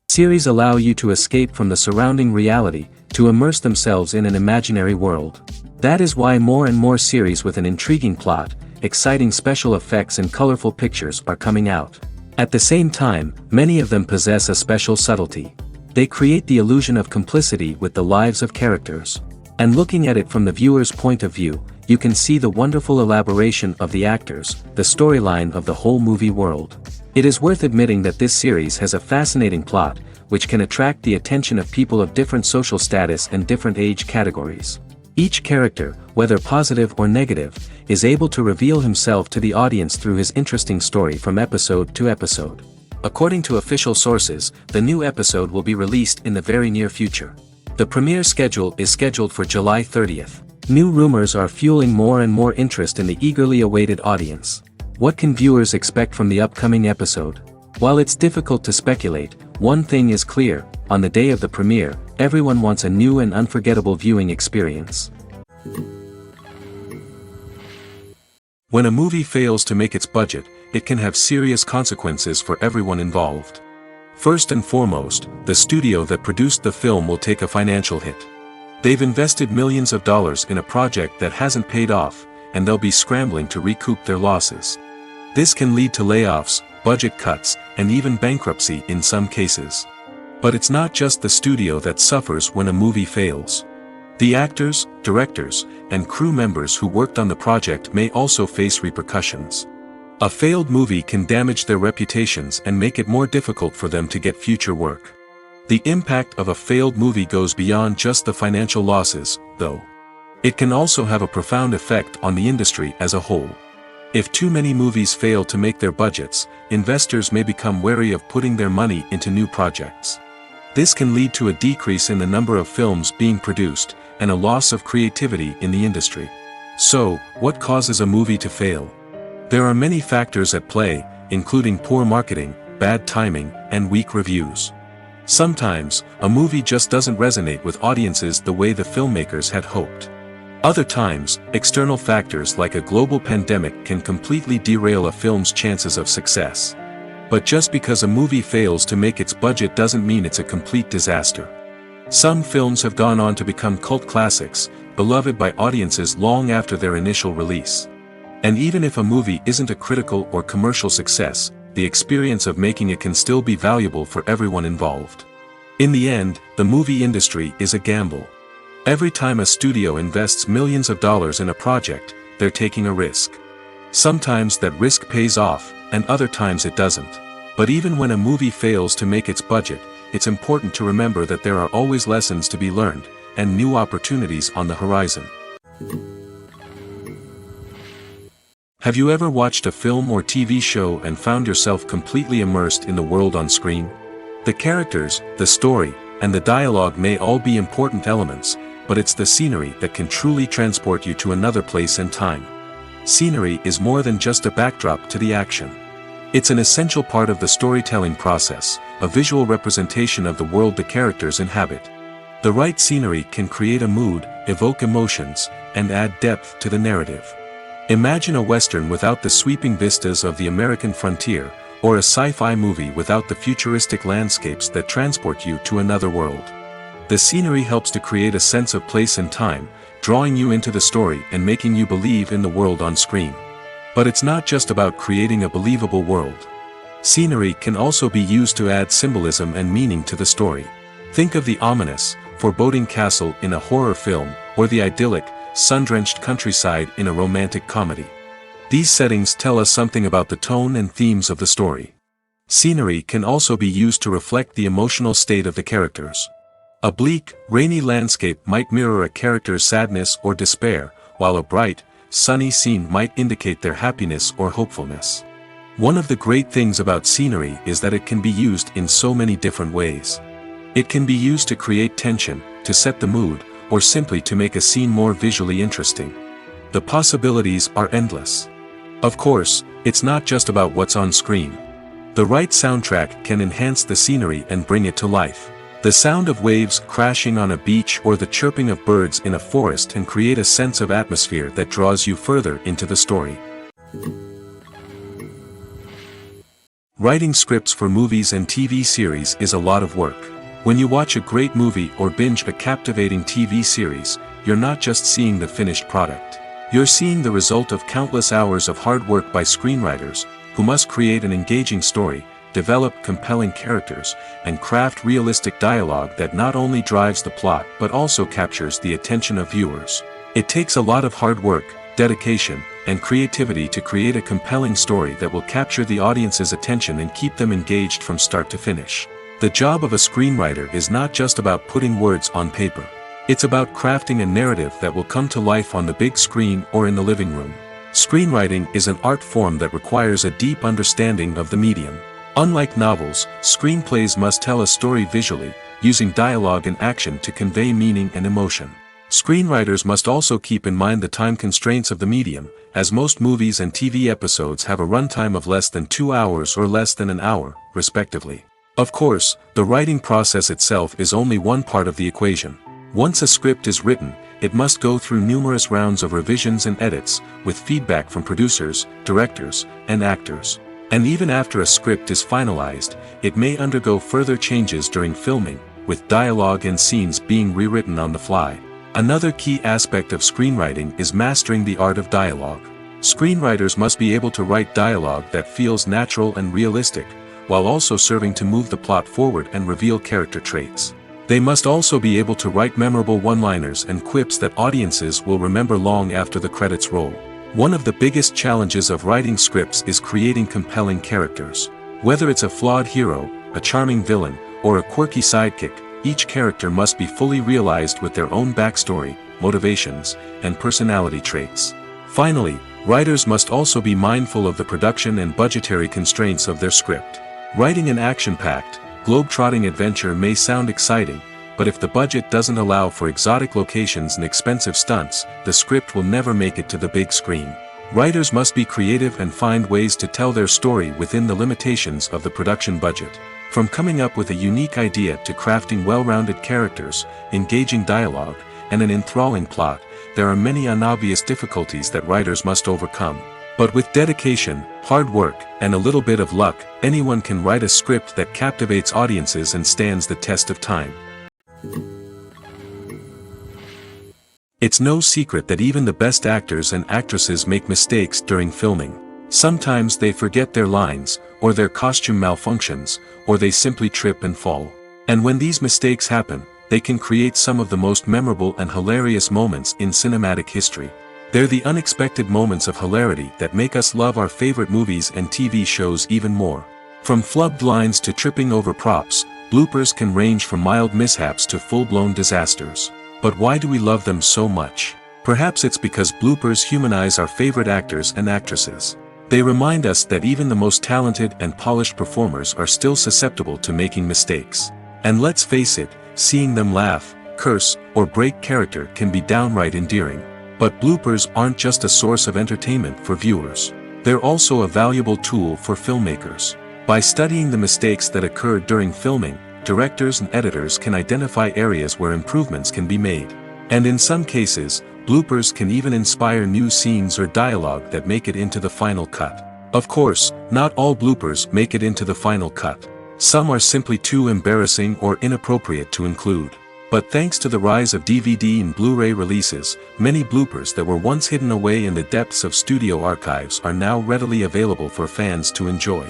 Series allow you to escape from the surrounding reality, to immerse themselves in an imaginary world. That is why more and more series with an intriguing plot, exciting special effects and colorful pictures are coming out. At the same time, many of them possess a special subtlety. They create the illusion of complicity with the lives of characters. And looking at it from the viewer's point of view, you can see the wonderful elaboration of the actors, the storyline of the whole movie world. It is worth admitting that this series has a fascinating plot, which can attract the attention of people of different social status and different age categories. Each character, whether positive or negative, is able to reveal himself to the audience through his interesting story from episode to episode. According to official sources, the new episode will be released in the very near future. The premiere schedule is scheduled for July 30th. New rumors are fueling more and more interest in the eagerly awaited audience. What can viewers expect from the upcoming episode? While it's difficult to speculate, one thing is clear: on the day of the premiere, everyone wants a new and unforgettable viewing experience. When a movie fails to make its budget, it can have serious consequences for everyone involved. First and foremost, the studio that produced the film will take a financial hit. They've invested millions of dollars in a project that hasn't paid off, and they'll be scrambling to recoup their losses. This can lead to layoffs, budget cuts, and even bankruptcy in some cases. But it's not just the studio that suffers when a movie fails. The actors, directors, and crew members who worked on the project may also face repercussions. A failed movie can damage their reputations and make it more difficult for them to get future work. The impact of a failed movie goes beyond just the financial losses, though. It can also have a profound effect on the industry as a whole. If too many movies fail to make their budgets, investors may become wary of putting their money into new projects. This can lead to a decrease in the number of films being produced, and a loss of creativity in the industry. So, what causes a movie to fail? There are many factors at play, including poor marketing, bad timing, and weak reviews. Sometimes, a movie just doesn't resonate with audiences the way the filmmakers had hoped. Other times, external factors like a global pandemic can completely derail a film's chances of success. But just because a movie fails to make its budget doesn't mean it's a complete disaster. Some films have gone on to become cult classics, beloved by audiences long after their initial release. And even if a movie isn't a critical or commercial success, the experience of making it can still be valuable for everyone involved. In the end, the movie industry is a gamble. Every time a studio invests millions of dollars in a project, they're taking a risk. Sometimes that risk pays off, and other times it doesn't. But even when a movie fails to make its budget, it's important to remember that there are always lessons to be learned, and new opportunities on the horizon. Have you ever watched a film or TV show and found yourself completely immersed in the world on screen? The characters, the story, and the dialogue may all be important elements, but it's the scenery that can truly transport you to another place and time. Scenery is more than just a backdrop to the action. It's an essential part of the storytelling process, a visual representation of the world the characters inhabit. The right scenery can create a mood, evoke emotions, and add depth to the narrative. Imagine a Western without the sweeping vistas of the American frontier, or a sci-fi movie without the futuristic landscapes that transport you to another world. The scenery helps to create a sense of place and time, drawing you into the story and making you believe in the world on screen. But it's not just about creating a believable world. Scenery can also be used to add symbolism and meaning to the story. Think of the ominous, foreboding castle in a horror film, or the idyllic, sun-drenched countryside in a romantic comedy. These settings tell us something about the tone and themes of the story. Scenery can also be used to reflect the emotional state of the characters. A bleak, rainy landscape might mirror a character's sadness or despair, while a bright, sunny scene might indicate their happiness or hopefulness. One of the great things about scenery is that it can be used in so many different ways. It can be used to create tension, to set the mood, or simply to make a scene more visually interesting. The possibilities are endless. Of course, it's not just about what's on screen. The right soundtrack can enhance the scenery and bring it to life. The sound of waves crashing on a beach or the chirping of birds in a forest can create a sense of atmosphere that draws you further into the story. Writing scripts for movies and TV series is a lot of work. When you watch a great movie or binge a captivating TV series, you're not just seeing the finished product. You're seeing the result of countless hours of hard work by screenwriters, who must create an engaging story, develop compelling characters, and craft realistic dialogue that not only drives the plot but also captures the attention of viewers. It takes a lot of hard work, dedication, and creativity to create a compelling story that will capture the audience's attention and keep them engaged from start to finish. The job of a screenwriter is not just about putting words on paper. It's about crafting a narrative that will come to life on the big screen or in the living room. Screenwriting is an art form that requires a deep understanding of the medium. Unlike novels, screenplays must tell a story visually, using dialogue and action to convey meaning and emotion. Screenwriters must also keep in mind the time constraints of the medium, as most movies and TV episodes have a runtime of less than 2 hours or less than an hour, respectively. Of course, the writing process itself is only one part of the equation. Once a script is written, it must go through numerous rounds of revisions and edits, with feedback from producers, directors, and actors. And even after a script is finalized, it may undergo further changes during filming, with dialogue and scenes being rewritten on the fly. Another key aspect of screenwriting is mastering the art of dialogue. Screenwriters must be able to write dialogue that feels natural and realistic, while also serving to move the plot forward and reveal character traits. They must also be able to write memorable one-liners and quips that audiences will remember long after the credits roll. One of the biggest challenges of writing scripts is creating compelling characters. Whether it's a flawed hero, a charming villain, or a quirky sidekick, each character must be fully realized with their own backstory, motivations, and personality traits. Finally, writers must also be mindful of the production and budgetary constraints of their script. Writing an action-packed, globe-trotting adventure may sound exciting, but if the budget doesn't allow for exotic locations and expensive stunts, the script will never make it to the big screen. Writers must be creative and find ways to tell their story within the limitations of the production budget. From coming up with a unique idea to crafting well-rounded characters, engaging dialogue, and an enthralling plot, there are many unobvious difficulties that writers must overcome. But with dedication, hard work, and a little bit of luck, anyone can write a script that captivates audiences and stands the test of time. It's no secret that even the best actors and actresses make mistakes during filming. Sometimes they forget their lines, or their costume malfunctions, or they simply trip and fall. And when these mistakes happen, they can create some of the most memorable and hilarious moments in cinematic history. They're the unexpected moments of hilarity that make us love our favorite movies and TV shows even more. From flubbed lines to tripping over props, bloopers can range from mild mishaps to full-blown disasters. But why do we love them so much? Perhaps it's because bloopers humanize our favorite actors and actresses. They remind us that even the most talented and polished performers are still susceptible to making mistakes. And let's face it, seeing them laugh, curse, or break character can be downright endearing. But bloopers aren't just a source of entertainment for viewers. They're also a valuable tool for filmmakers. By studying the mistakes that occurred during filming, directors and editors can identify areas where improvements can be made. And in some cases, bloopers can even inspire new scenes or dialogue that make it into the final cut. Of course, not all bloopers make it into the final cut. Some are simply too embarrassing or inappropriate to include. But thanks to the rise of DVD and Blu-ray releases, many bloopers that were once hidden away in the depths of studio archives are now readily available for fans to enjoy.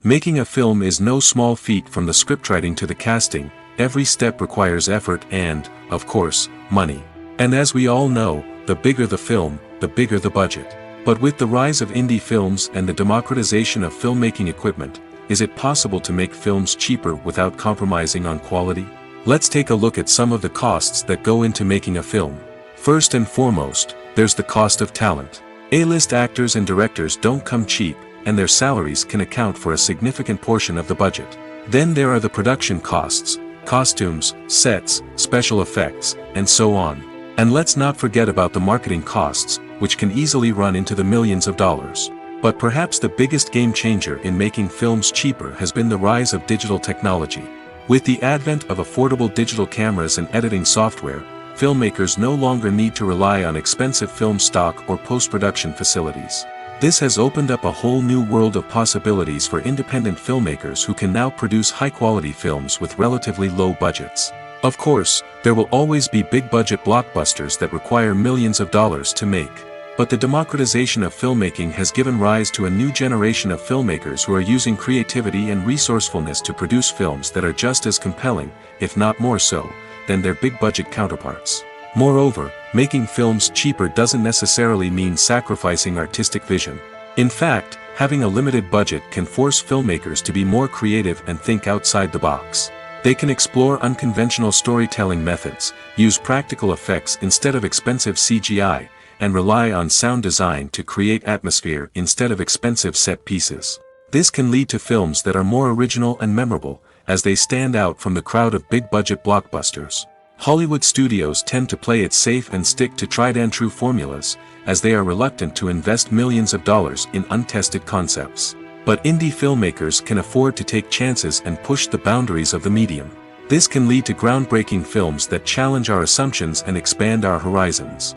Making a film is no small feat. From the scriptwriting to the casting, every step requires effort and, of course, money. And as we all know, the bigger the film, the bigger the budget. But with the rise of indie films and the democratization of filmmaking equipment, is it possible to make films cheaper without compromising on quality? Let's take a look at some of the costs that go into making a film. First and foremost, there's the cost of talent. A-list actors and directors don't come cheap, and their salaries can account for a significant portion of the budget. Then there are the production costs, costumes, sets, special effects, and so on. And let's not forget about the marketing costs, which can easily run into the millions of dollars. But perhaps the biggest game changer in making films cheaper has been the rise of digital technology. With the advent of affordable digital cameras and editing software, filmmakers no longer need to rely on expensive film stock or post-production facilities. This has opened up a whole new world of possibilities for independent filmmakers who can now produce high-quality films with relatively low budgets. Of course, there will always be big-budget blockbusters that require millions of dollars to make. But the democratization of filmmaking has given rise to a new generation of filmmakers who are using creativity and resourcefulness to produce films that are just as compelling, if not more so, than their big-budget counterparts. Moreover, making films cheaper doesn't necessarily mean sacrificing artistic vision. In fact, having a limited budget can force filmmakers to be more creative and think outside the box. They can explore unconventional storytelling methods, use practical effects instead of expensive CGI, and rely on sound design to create atmosphere instead of expensive set pieces. This can lead to films that are more original and memorable, as they stand out from the crowd of big-budget blockbusters. Hollywood studios tend to play it safe and stick to tried-and-true formulas, as they are reluctant to invest millions of dollars in untested concepts. But indie filmmakers can afford to take chances and push the boundaries of the medium. This can lead to groundbreaking films that challenge our assumptions and expand our horizons.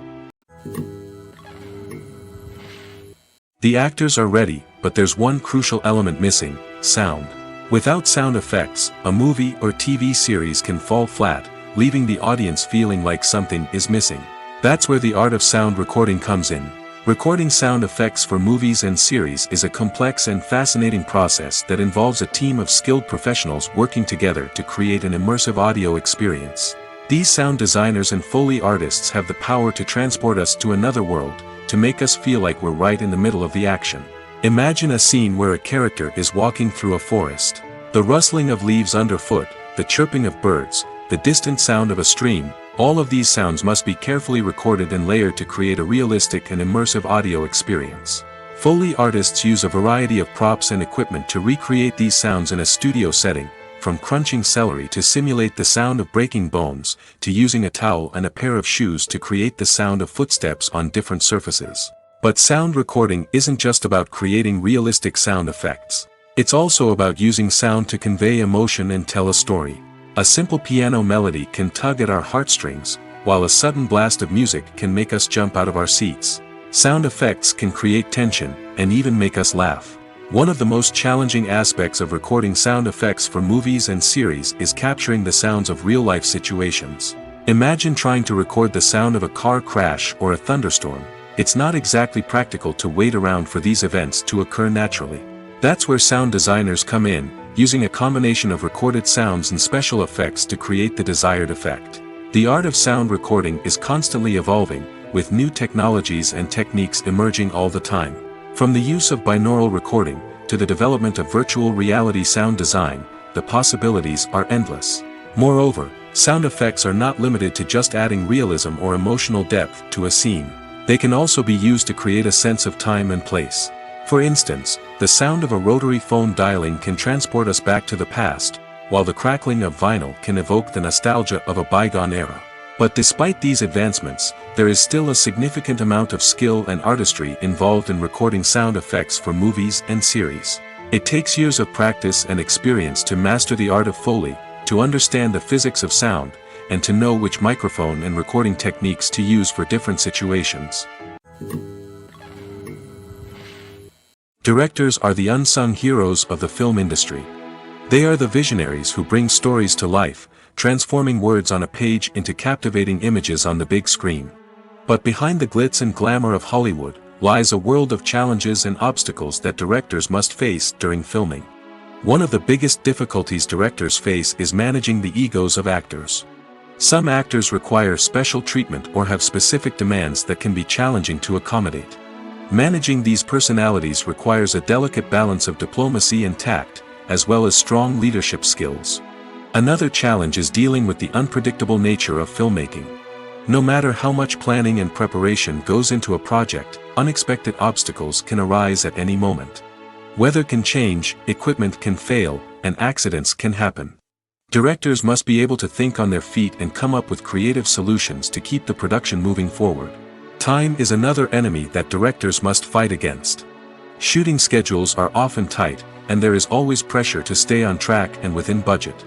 The actors are ready, but there's one crucial element missing: sound. Without sound effects, a movie or TV series can fall flat, leaving the audience feeling like something is missing. That's where the art of sound recording comes in. Recording sound effects for movies and series is a complex and fascinating process that involves a team of skilled professionals working together to create an immersive audio experience. These sound designers and Foley artists have the power to transport us to another world, to make us feel like we're right in the middle of the action. Imagine a scene where a character is walking through a forest. The rustling of leaves underfoot, the chirping of birds, the distant sound of a stream, all of these sounds must be carefully recorded and layered to create a realistic and immersive audio experience. Foley artists use a variety of props and equipment to recreate these sounds in a studio setting, from crunching celery to simulate the sound of breaking bones, to using a towel and a pair of shoes to create the sound of footsteps on different surfaces. But sound recording isn't just about creating realistic sound effects. It's also about using sound to convey emotion and tell a story. A simple piano melody can tug at our heartstrings, while a sudden blast of music can make us jump out of our seats. Sound effects can create tension, and even make us laugh. One of the most challenging aspects of recording sound effects for movies and series is capturing the sounds of real-life situations. Imagine trying to record the sound of a car crash or a thunderstorm. It's not exactly practical to wait around for these events to occur naturally. That's where sound designers come in, using a combination of recorded sounds and special effects to create the desired effect. The art of sound recording is constantly evolving, with new technologies and techniques emerging all the time. From the use of binaural recording, to the development of virtual reality sound design, the possibilities are endless. Moreover, sound effects are not limited to just adding realism or emotional depth to a scene. They can also be used to create a sense of time and place. For instance, the sound of a rotary phone dialing can transport us back to the past, while the crackling of vinyl can evoke the nostalgia of a bygone era. But despite these advancements, there is still a significant amount of skill and artistry involved in recording sound effects for movies and series. It takes years of practice and experience to master the art of Foley, to understand the physics of sound, and to know which microphone and recording techniques to use for different situations. Directors are the unsung heroes of the film industry. They are the visionaries who bring stories to life, transforming words on a page into captivating images on the big screen. But behind the glitz and glamour of Hollywood, lies a world of challenges and obstacles that directors must face during filming. One of the biggest difficulties directors face is managing the egos of actors. Some actors require special treatment or have specific demands that can be challenging to accommodate. Managing these personalities requires a delicate balance of diplomacy and tact, as well as strong leadership skills. Another challenge is dealing with the unpredictable nature of filmmaking. No matter how much planning and preparation goes into a project, unexpected obstacles can arise at any moment. Weather can change, equipment can fail, and accidents can happen. Directors must be able to think on their feet and come up with creative solutions to keep the production moving forward. Time is another enemy that directors must fight against. Shooting schedules are often tight, and there is always pressure to stay on track and within budget.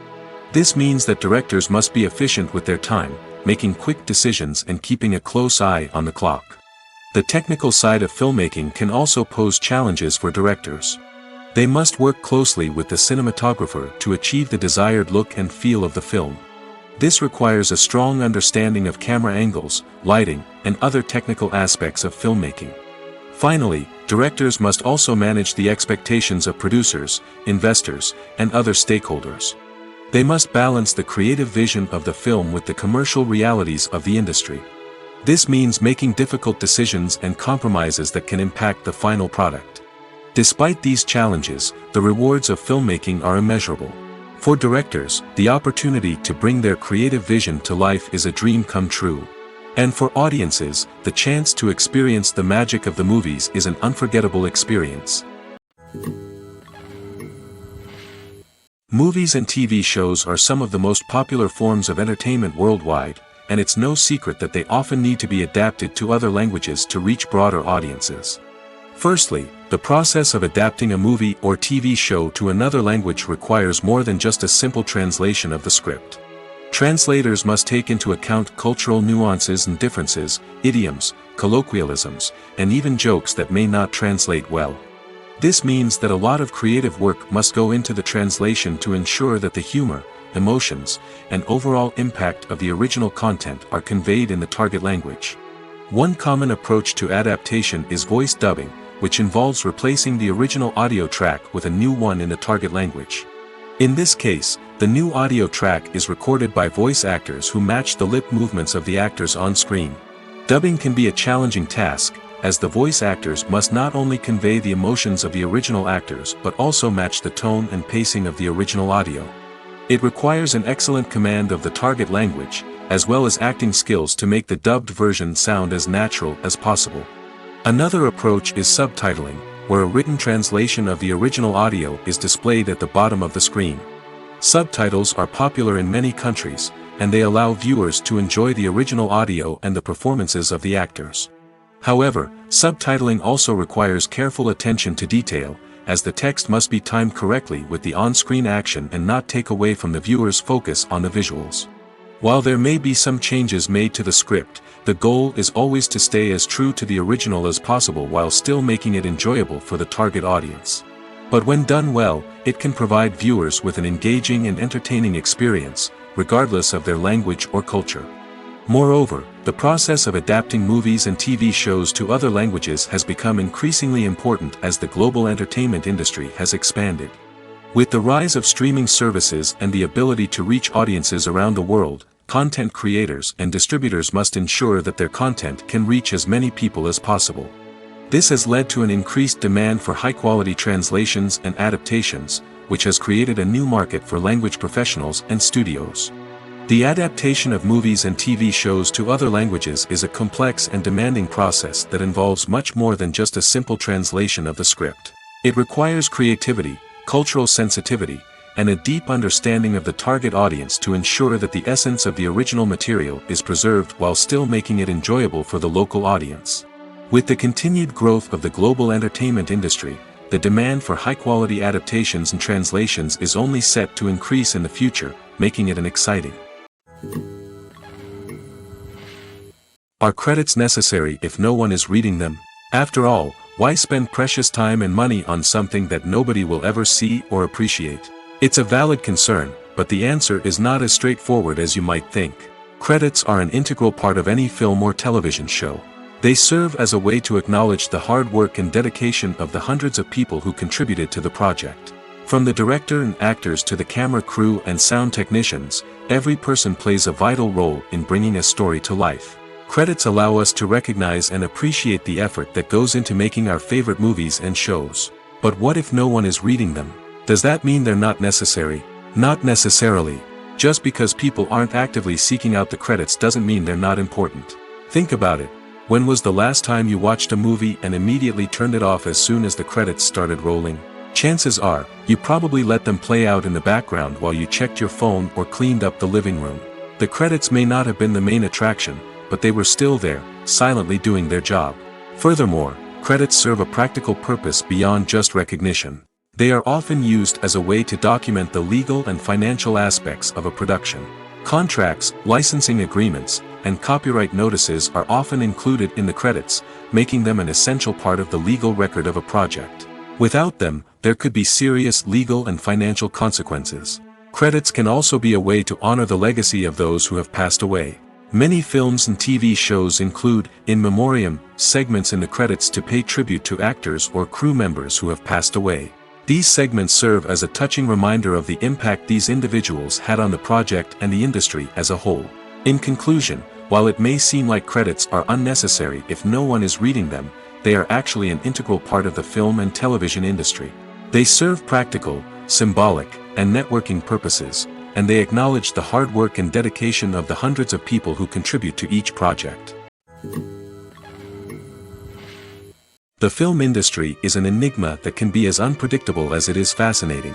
This means that directors must be efficient with their time, making quick decisions and keeping a close eye on the clock. The technical side of filmmaking can also pose challenges for directors. They must work closely with the cinematographer to achieve the desired look and feel of the film. This requires a strong understanding of camera angles, lighting, and other technical aspects of filmmaking. Finally, directors must also manage the expectations of producers, investors, and other stakeholders. They must balance the creative vision of the film with the commercial realities of the industry. This means making difficult decisions and compromises that can impact the final product. Despite these challenges, the rewards of filmmaking are immeasurable. For directors, the opportunity to bring their creative vision to life is a dream come true. And for audiences, the chance to experience the magic of the movies is an unforgettable experience. Movies and TV shows are some of the most popular forms of entertainment worldwide, and it's no secret that they often need to be adapted to other languages to reach broader audiences. Firstly, the process of adapting a movie or TV show to another language requires more than just a simple translation of the script. Translators must take into account cultural nuances and differences, idioms, colloquialisms, and even jokes that may not translate well. This means that a lot of creative work must go into the translation to ensure that the humor, emotions, and overall impact of the original content are conveyed in the target language. One common approach to adaptation is voice dubbing, which involves replacing the original audio track with a new one in the target language. In this case, the new audio track is recorded by voice actors who match the lip movements of the actors on screen. Dubbing can be a challenging task, as the voice actors must not only convey the emotions of the original actors but also match the tone and pacing of the original audio. It requires an excellent command of the target language, as well as acting skills to make the dubbed version sound as natural as possible. Another approach is subtitling, where a written translation of the original audio is displayed at the bottom of the screen. Subtitles are popular in many countries, and they allow viewers to enjoy the original audio and the performances of the actors. However, subtitling also requires careful attention to detail, as the text must be timed correctly with the on-screen action and not take away from the viewer's focus on the visuals. While there may be some changes made to the script, the goal is always to stay as true to the original as possible while still making it enjoyable for the target audience. But when done well, it can provide viewers with an engaging and entertaining experience, regardless of their language or culture. Moreover, the process of adapting movies and TV shows to other languages has become increasingly important as the global entertainment industry has expanded. With the rise of streaming services and the ability to reach audiences around the world, content creators and distributors must ensure that their content can reach as many people as possible. This has led to an increased demand for high-quality translations and adaptations, which has created a new market for language professionals and studios. The adaptation of movies and TV shows to other languages is a complex and demanding process that involves much more than just a simple translation of the script. It requires creativity, cultural sensitivity, and a deep understanding of the target audience to ensure that the essence of the original material is preserved while still making it enjoyable for the local audience. With the continued growth of the global entertainment industry, the demand for high-quality adaptations and translations is only set to increase in the future, making it an exciting. Are credits necessary if no one is reading them? After all, why spend precious time and money on something that nobody will ever see or appreciate? It's a valid concern, but the answer is not as straightforward as you might think. Credits are an integral part of any film or television show. They serve as a way to acknowledge the hard work and dedication of the hundreds of people who contributed to the project. From the director and actors to the camera crew and sound technicians, every person plays a vital role in bringing a story to life. Credits allow us to recognize and appreciate the effort that goes into making our favorite movies and shows. But what if no one is reading them? Does that mean they're not necessary? Not necessarily. Just because people aren't actively seeking out the credits doesn't mean they're not important. Think about it. When was the last time you watched a movie and immediately turned it off as soon as the credits started rolling? Chances are, you probably let them play out in the background while you checked your phone or cleaned up the living room. The credits may not have been the main attraction, but they were still there, silently doing their job. Furthermore, credits serve a practical purpose beyond just recognition. They are often used as a way to document the legal and financial aspects of a production. Contracts, licensing agreements, and copyright notices are often included in the credits, making them an essential part of the legal record of a project. Without them, there could be serious legal and financial consequences. Credits can also be a way to honor the legacy of those who have passed away. Many films and TV shows include, in memoriam, segments in the credits to pay tribute to actors or crew members who have passed away. These segments serve as a touching reminder of the impact these individuals had on the project and the industry as a whole. In conclusion, while it may seem like credits are unnecessary if no one is reading them, they are actually an integral part of the film and television industry. They serve practical, symbolic, and networking purposes, and they acknowledge the hard work and dedication of the hundreds of people who contribute to each project. The film industry is an enigma that can be as unpredictable as it is fascinating.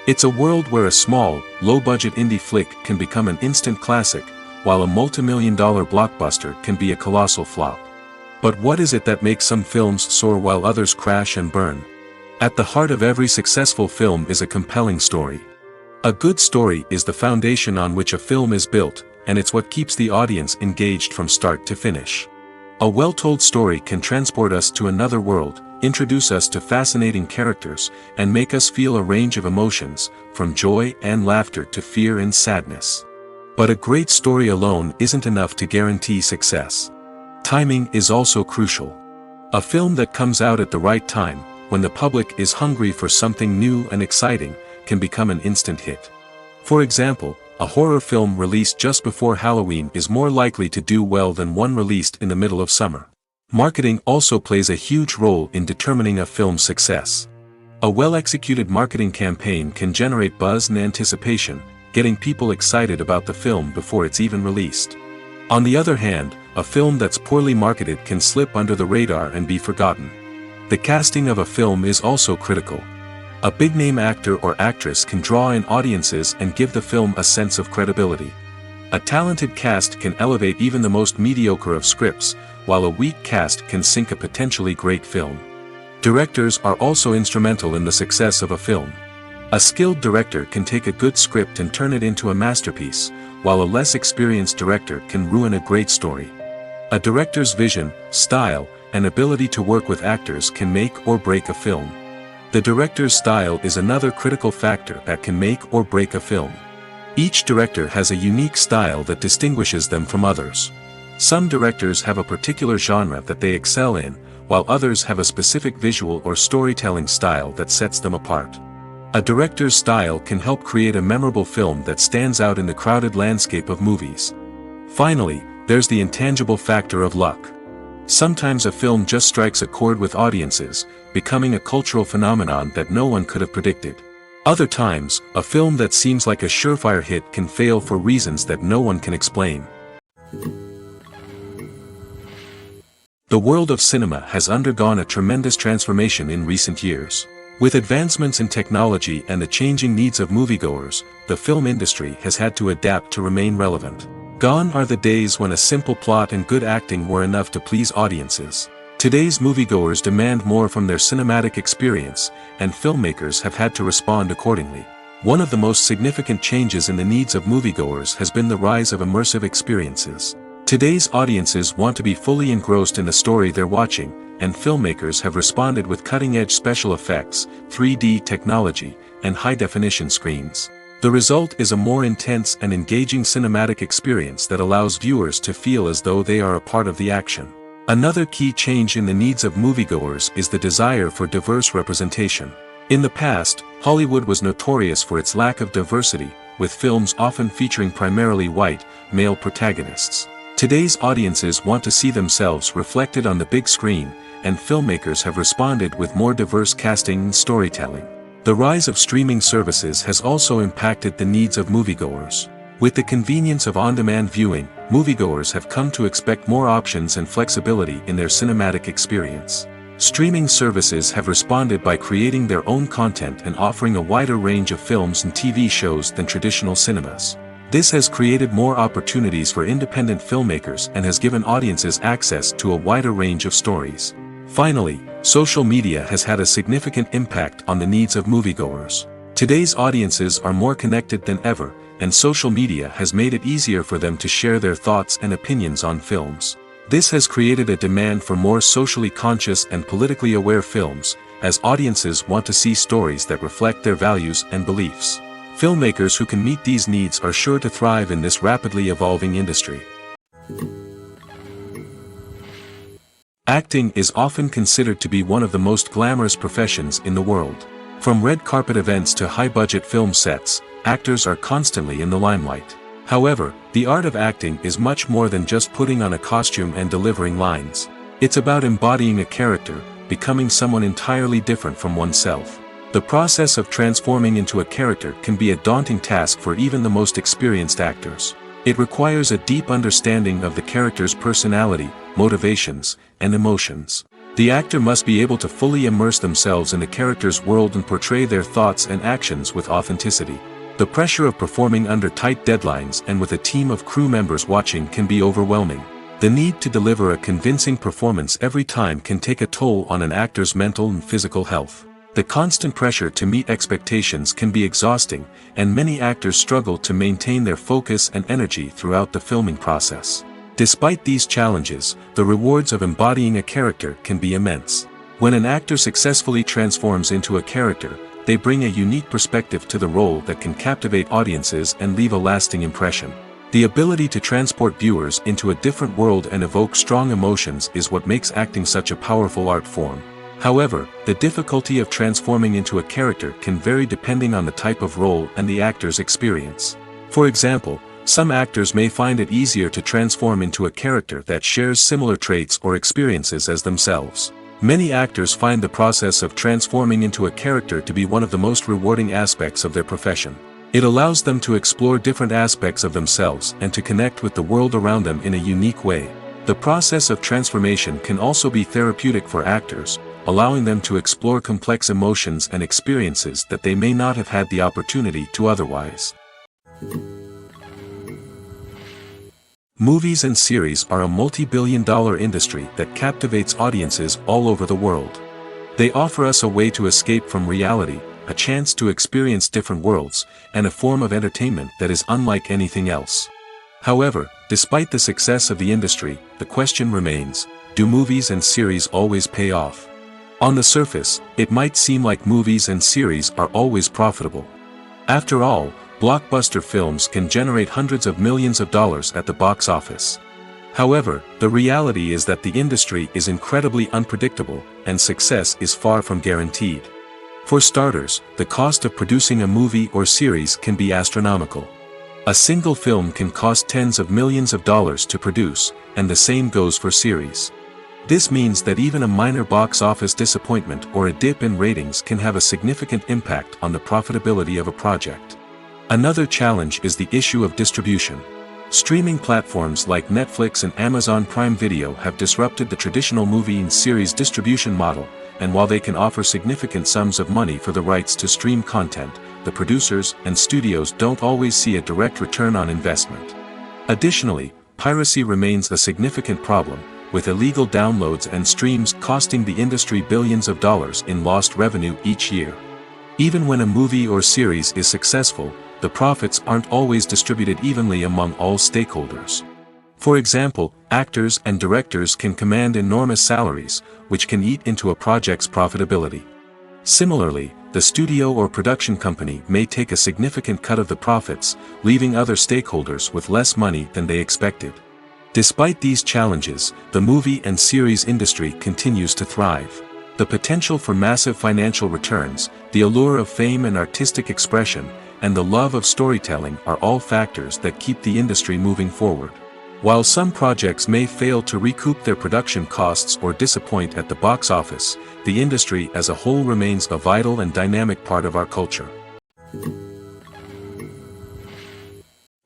It's a world where a small, low-budget indie flick can become an instant classic, while a multi-million-dollar blockbuster can be a colossal flop. But what is it that makes some films soar while others crash and burn? At the heart of every successful film is a compelling story. A good story is the foundation on which a film is built, and it's what keeps the audience engaged from start to finish. A well-told story can transport us to another world, introduce us to fascinating characters, and make us feel a range of emotions, from joy and laughter to fear and sadness. But a great story alone isn't enough to guarantee success. Timing is also crucial. A film that comes out at the right time, when the public is hungry for something new and exciting, can become an instant hit. For example, a horror film released just before Halloween is more likely to do well than one released in the middle of summer. Marketing also plays a huge role in determining a film's success. A well-executed marketing campaign can generate buzz and anticipation, getting people excited about the film before it's even released. On the other hand, a film that's poorly marketed can slip under the radar and be forgotten. The casting of a film is also critical. A big-name actor or actress can draw in audiences and give the film a sense of credibility. A talented cast can elevate even the most mediocre of scripts, while a weak cast can sink a potentially great film. Directors are also instrumental in the success of a film. A skilled director can take a good script and turn it into a masterpiece, while a less experienced director can ruin a great story. A director's vision, style, and ability to work with actors can make or break a film. The director's style is another critical factor that can make or break a film. Each director has a unique style that distinguishes them from others. Some directors have a particular genre that they excel in, while others have a specific visual or storytelling style that sets them apart. A director's style can help create a memorable film that stands out in the crowded landscape of movies. Finally, there's the intangible factor of luck. Sometimes a film just strikes a chord with audiences, becoming a cultural phenomenon that no one could have predicted. Other times, a film that seems like a surefire hit can fail for reasons that no one can explain. The world of cinema has undergone a tremendous transformation in recent years. With advancements in technology and the changing needs of moviegoers, the film industry has had to adapt to remain relevant. Gone are the days when a simple plot and good acting were enough to please audiences. Today's moviegoers demand more from their cinematic experience, and filmmakers have had to respond accordingly. One of the most significant changes in the needs of moviegoers has been the rise of immersive experiences. Today's audiences want to be fully engrossed in the story they're watching, and filmmakers have responded with cutting-edge special effects, 3D technology, and high-definition screens. The result is a more intense and engaging cinematic experience that allows viewers to feel as though they are a part of the action. Another key change in the needs of moviegoers is the desire for diverse representation. In the past, Hollywood was notorious for its lack of diversity, with films often featuring primarily white, male protagonists. Today's audiences want to see themselves reflected on the big screen, and filmmakers have responded with more diverse casting and storytelling. The rise of streaming services has also impacted the needs of moviegoers. With the convenience of on-demand viewing, moviegoers have come to expect more options and flexibility in their cinematic experience. Streaming services have responded by creating their own content and offering a wider range of films and TV shows than traditional cinemas. This has created more opportunities for independent filmmakers and has given audiences access to a wider range of stories. Finally, social media has had a significant impact on the needs of moviegoers. Today's audiences are more connected than ever, and social media has made it easier for them to share their thoughts and opinions on films. This has created a demand for more socially conscious and politically aware films, as audiences want to see stories that reflect their values and beliefs. Filmmakers who can meet these needs are sure to thrive in this rapidly evolving industry. Acting is often considered to be one of the most glamorous professions in the world. From red carpet events to high-budget film sets, actors are constantly in the limelight. However, the art of acting is much more than just putting on a costume and delivering lines. It's about embodying a character, becoming someone entirely different from oneself. The process of transforming into a character can be a daunting task for even the most experienced actors. It requires a deep understanding of the character's personality, motivations, and emotions. The actor must be able to fully immerse themselves in the character's world and portray their thoughts and actions with authenticity. The pressure of performing under tight deadlines and with a team of crew members watching can be overwhelming. The need to deliver a convincing performance every time can take a toll on an actor's mental and physical health. The constant pressure to meet expectations can be exhausting, and many actors struggle to maintain their focus and energy throughout the filming process. Despite these challenges, the rewards of embodying a character can be immense. When an actor successfully transforms into a character, they bring a unique perspective to the role that can captivate audiences and leave a lasting impression. The ability to transport viewers into a different world and evoke strong emotions is what makes acting such a powerful art form. However, the difficulty of transforming into a character can vary depending on the type of role and the actor's experience. For example, some actors may find it easier to transform into a character that shares similar traits or experiences as themselves. Many actors find the process of transforming into a character to be one of the most rewarding aspects of their profession. It allows them to explore different aspects of themselves and to connect with the world around them in a unique way. The process of transformation can also be therapeutic for actors, allowing them to explore complex emotions and experiences that they may not have had the opportunity to otherwise. Movies and series are a multi-billion-dollar industry that captivates audiences all over the world. They offer us a way to escape from reality, a chance to experience different worlds, and a form of entertainment that is unlike anything else. However, despite the success of the industry, the question remains, do movies and series always pay off? On the surface, it might seem like movies and series are always profitable. After all, blockbuster films can generate hundreds of millions of dollars at the box office. However, the reality is that the industry is incredibly unpredictable, and success is far from guaranteed. For starters, the cost of producing a movie or series can be astronomical. A single film can cost tens of millions of dollars to produce, and the same goes for series. This means that even a minor box office disappointment or a dip in ratings can have a significant impact on the profitability of a project. Another challenge is the issue of distribution. Streaming platforms like Netflix and Amazon Prime Video have disrupted the traditional movie and series distribution model, and while they can offer significant sums of money for the rights to stream content, the producers and studios don't always see a direct return on investment. Additionally, piracy remains a significant problem, with illegal downloads and streams costing the industry billions of dollars in lost revenue each year. Even when a movie or series is successful, the profits aren't always distributed evenly among all stakeholders. For example, actors and directors can command enormous salaries, which can eat into a project's profitability. Similarly, the studio or production company may take a significant cut of the profits, leaving other stakeholders with less money than they expected. Despite these challenges, the movie and series industry continues to thrive. The potential for massive financial returns, the allure of fame and artistic expression, and the love of storytelling are all factors that keep the industry moving forward. While some projects may fail to recoup their production costs or disappoint at the box office, the industry as a whole remains a vital and dynamic part of our culture.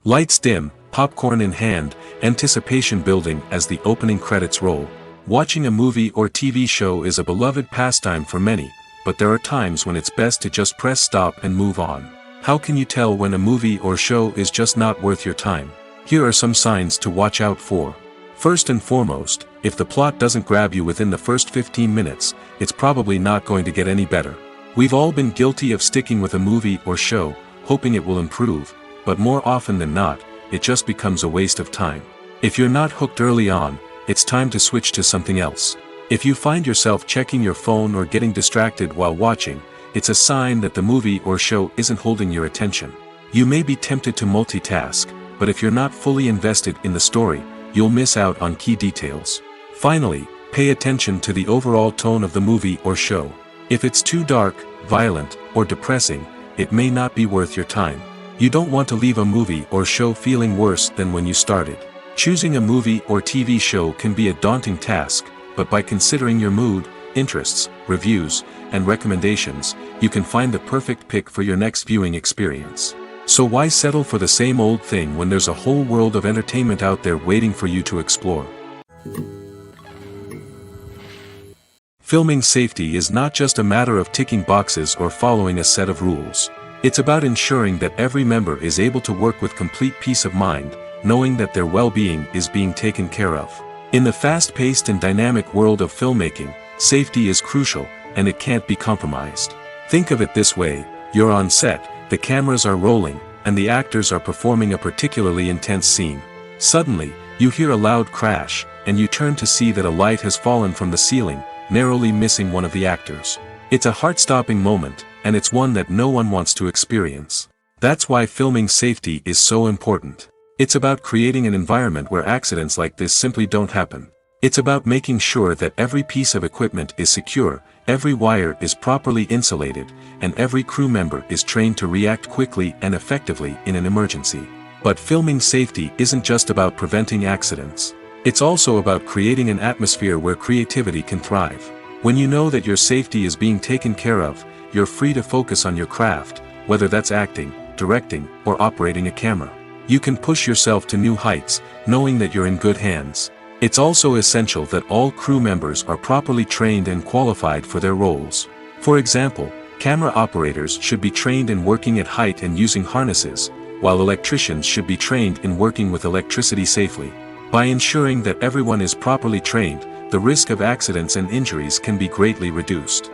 Lights dim, popcorn in hand, anticipation building as the opening credits roll. Watching a movie or TV show is a beloved pastime for many, but there are times when it's best to just press stop and move on. How can you tell when a movie or show is just not worth your time? Here are some signs to watch out for. First and foremost, if the plot doesn't grab you within the first 15 minutes, it's probably not going to get any better. We've all been guilty of sticking with a movie or show, hoping it will improve, but more often than not, it just becomes a waste of time. If you're not hooked early on, it's time to switch to something else. If you find yourself checking your phone or getting distracted while watching, it's a sign that the movie or show isn't holding your attention. You may be tempted to multitask, but if you're not fully invested in the story, you'll miss out on key details. Finally, pay attention to the overall tone of the movie or show. If it's too dark, violent, or depressing, it may not be worth your time. You don't want to leave a movie or show feeling worse than when you started. Choosing a movie or TV show can be a daunting task, but by considering your mood, interests, reviews, and recommendations, you can find the perfect pick for your next viewing experience. So why settle for the same old thing when there's a whole world of entertainment out there waiting for you to explore? Filming safety is not just a matter of ticking boxes or following a set of rules. It's about ensuring that every member is able to work with complete peace of mind, knowing that their well-being is being taken care of. In the fast-paced and dynamic world of filmmaking, safety is crucial, and it can't be compromised. Think of it this way: you're on set, the cameras are rolling, and the actors are performing a particularly intense scene. Suddenly, you hear a loud crash, and you turn to see that a light has fallen from the ceiling, narrowly missing one of the actors. It's a heart-stopping moment, and it's one that no one wants to experience. That's why filming safety is so important. It's about creating an environment where accidents like this simply don't happen. It's about making sure that every piece of equipment is secure, every wire is properly insulated, and every crew member is trained to react quickly and effectively in an emergency. But filming safety isn't just about preventing accidents. It's also about creating an atmosphere where creativity can thrive. When you know that your safety is being taken care of, you're free to focus on your craft, whether that's acting, directing, or operating a camera. You can push yourself to new heights, knowing that you're in good hands. It's also essential that all crew members are properly trained and qualified for their roles. For example, camera operators should be trained in working at height and using harnesses, while electricians should be trained in working with electricity safely. By ensuring that everyone is properly trained, the risk of accidents and injuries can be greatly reduced.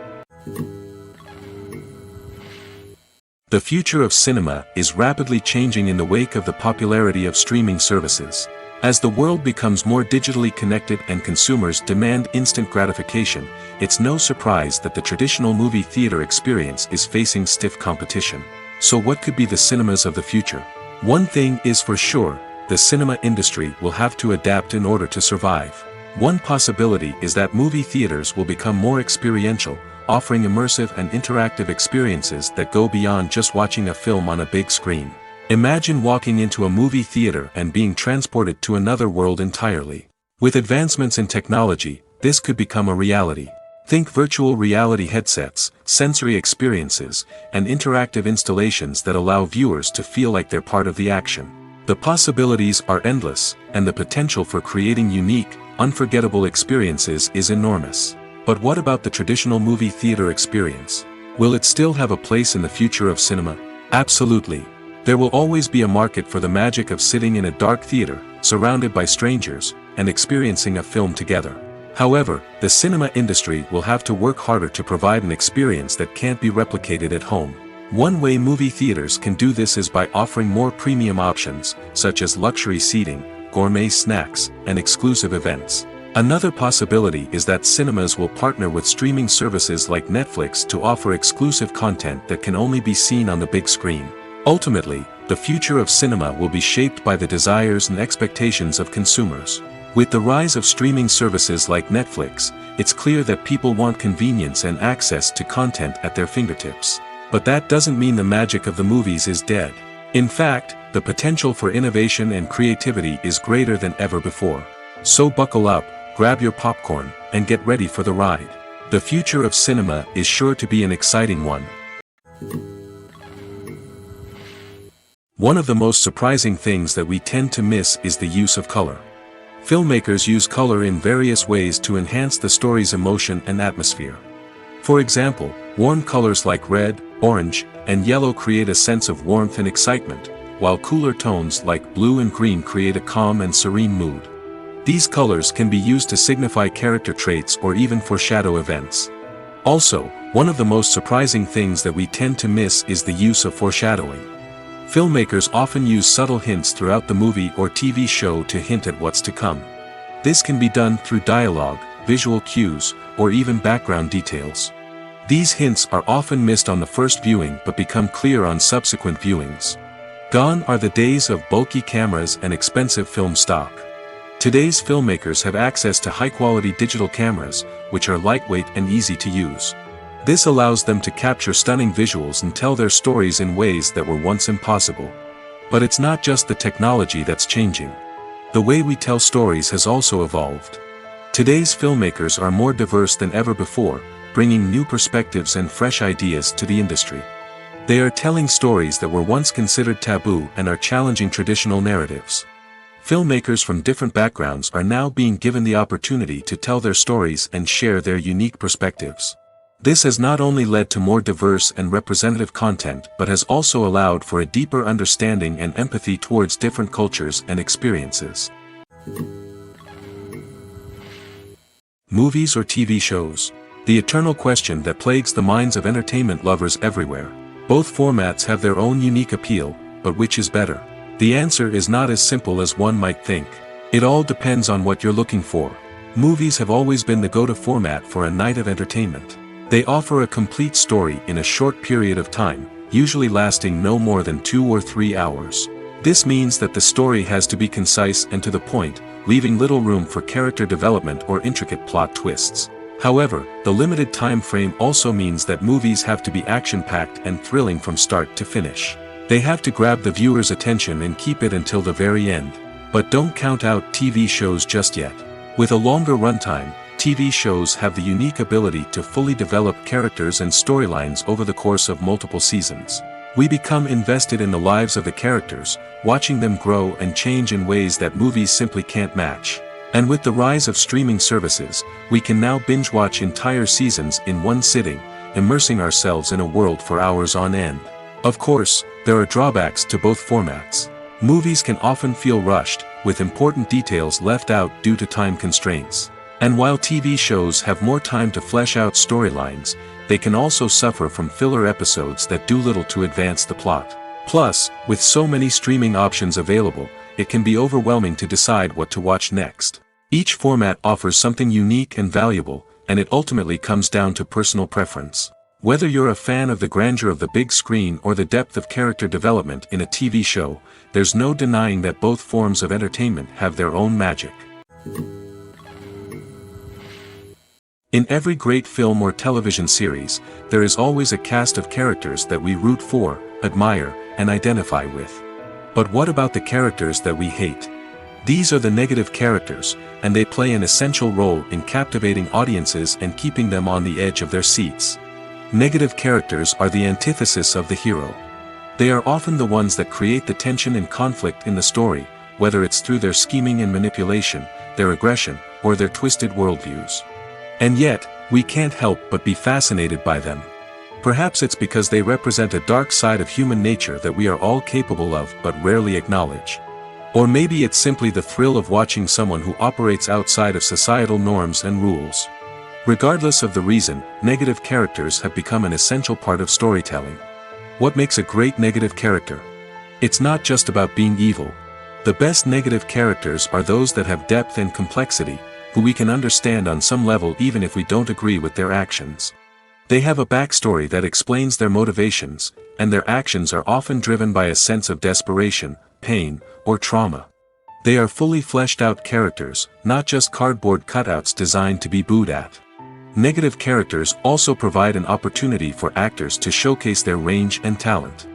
The future of cinema is rapidly changing in the wake of the popularity of streaming services. As the world becomes more digitally connected and consumers demand instant gratification, it's no surprise that the traditional movie theater experience is facing stiff competition. So what could be the cinemas of the future? One thing is for sure: the cinema industry will have to adapt in order to survive. One possibility is that movie theaters will become more experiential, offering immersive and interactive experiences that go beyond just watching a film on a big screen. Imagine walking into a movie theater and being transported to another world entirely. With advancements in technology, this could become a reality. Think virtual reality headsets, sensory experiences, and interactive installations that allow viewers to feel like they're part of the action. The possibilities are endless, and the potential for creating unique, unforgettable experiences is enormous. But what about the traditional movie theater experience? Will it still have a place in the future of cinema? Absolutely. There will always be a market for the magic of sitting in a dark theater, surrounded by strangers, and experiencing a film together. However, the cinema industry will have to work harder to provide an experience that can't be replicated at home. One way movie theaters can do this is by offering more premium options, such as luxury seating, gourmet snacks, and exclusive events. Another possibility is that cinemas will partner with streaming services like Netflix to offer exclusive content that can only be seen on the big screen. Ultimately, the future of cinema will be shaped by the desires and expectations of consumers. With the rise of streaming services like Netflix, it's clear that people want convenience and access to content at their fingertips. But that doesn't mean the magic of the movies is dead. In fact, the potential for innovation and creativity is greater than ever before. So buckle up, grab your popcorn, and get ready for the ride. The future of cinema is sure to be an exciting one. One of the most surprising things that we tend to miss is the use of color. Filmmakers use color in various ways to enhance the story's emotion and atmosphere. For example, warm colors like red, orange, and yellow create a sense of warmth and excitement, while cooler tones like blue and green create a calm and serene mood. These colors can be used to signify character traits or even foreshadow events. Also, one of the most surprising things that we tend to miss is the use of foreshadowing. Filmmakers often use subtle hints throughout the movie or TV show to hint at what's to come. This can be done through dialogue, visual cues, or even background details. These hints are often missed on the first viewing but become clear on subsequent viewings. Gone are the days of bulky cameras and expensive film stock. Today's filmmakers have access to high-quality digital cameras, which are lightweight and easy to use. This allows them to capture stunning visuals and tell their stories in ways that were once impossible. But it's not just the technology that's changing. The way we tell stories has also evolved. Today's filmmakers are more diverse than ever before, bringing new perspectives and fresh ideas to the industry. They are telling stories that were once considered taboo and are challenging traditional narratives. Filmmakers from different backgrounds are now being given the opportunity to tell their stories and share their unique perspectives. This has not only led to more diverse and representative content but has also allowed for a deeper understanding and empathy towards different cultures and experiences. Movies or TV shows? The eternal question that plagues the minds of entertainment lovers everywhere. Both formats have their own unique appeal, but which is better? The answer is not as simple as one might think. It all depends on what you're looking for. Movies have always been the go-to format for a night of entertainment. They offer a complete story in a short period of time, usually lasting no more than 2 or 3 hours. This means that the story has to be concise and to the point, leaving little room for character development or intricate plot twists. However, the limited time frame also means that movies have to be action-packed and thrilling from start to finish. They have to grab the viewer's attention and keep it until the very end. But don't count out TV shows just yet. With a longer runtime, TV shows have the unique ability to fully develop characters and storylines over the course of multiple seasons. We become invested in the lives of the characters, watching them grow and change in ways that movies simply can't match. And with the rise of streaming services, we can now binge-watch entire seasons in one sitting, immersing ourselves in a world for hours on end. Of course, there are drawbacks to both formats. Movies can often feel rushed, with important details left out due to time constraints. And while TV shows have more time to flesh out storylines, they can also suffer from filler episodes that do little to advance the plot. Plus, with so many streaming options available, it can be overwhelming to decide what to watch next. Each format offers something unique and valuable, and it ultimately comes down to personal preference. Whether you're a fan of the grandeur of the big screen or the depth of character development in a TV show, there's no denying that both forms of entertainment have their own magic. In every great film or television series, there is always a cast of characters that we root for, admire, and identify with. But what about the characters that we hate? These are the negative characters, and they play an essential role in captivating audiences and keeping them on the edge of their seats. Negative characters are the antithesis of the hero. They are often the ones that create the tension and conflict in the story, whether it's through their scheming and manipulation, their aggression, or their twisted worldviews. And yet, we can't help but be fascinated by them. Perhaps it's because they represent a dark side of human nature that we are all capable of but rarely acknowledge. Or maybe it's simply the thrill of watching someone who operates outside of societal norms and rules. Regardless of the reason, negative characters have become an essential part of storytelling. What makes a great negative character? It's not just about being evil. The best negative characters are those that have depth and complexity, who we can understand on some level even if we don't agree with their actions. They have a backstory that explains their motivations, and their actions are often driven by a sense of desperation, pain, or trauma. They are fully fleshed out characters, not just cardboard cutouts designed to be booed at. Negative characters also provide an opportunity for actors to showcase their range and talent.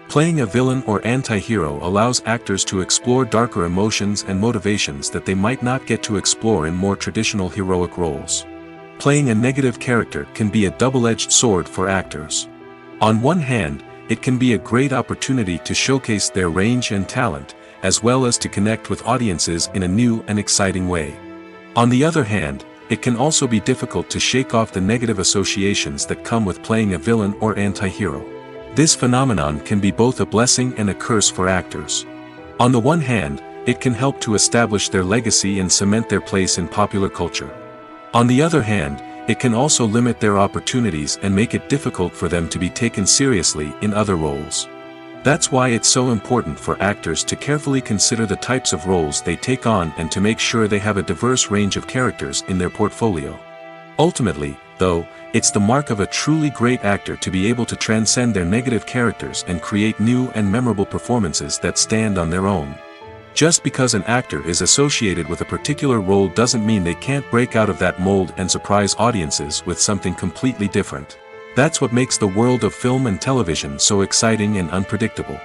Playing a villain or anti-hero allows actors to explore darker emotions and motivations that they might not get to explore in more traditional heroic roles. Playing a negative character can be a double-edged sword for actors. On one hand, it can be a great opportunity to showcase their range and talent, as well as to connect with audiences in a new and exciting way. On the other hand, it can also be difficult to shake off the negative associations that come with playing a villain or anti-hero. This phenomenon can be both a blessing and a curse for actors. On the one hand, it can help to establish their legacy and cement their place in popular culture. On the other hand, it can also limit their opportunities and make it difficult for them to be taken seriously in other roles. That's why it's so important for actors to carefully consider the types of roles they take on and to make sure they have a diverse range of characters in their portfolio. Ultimately, though, it's the mark of a truly great actor to be able to transcend their negative characters and create new and memorable performances that stand on their own. Just because an actor is associated with a particular role doesn't mean they can't break out of that mold and surprise audiences with something completely different. That's what makes the world of film and television so exciting and unpredictable.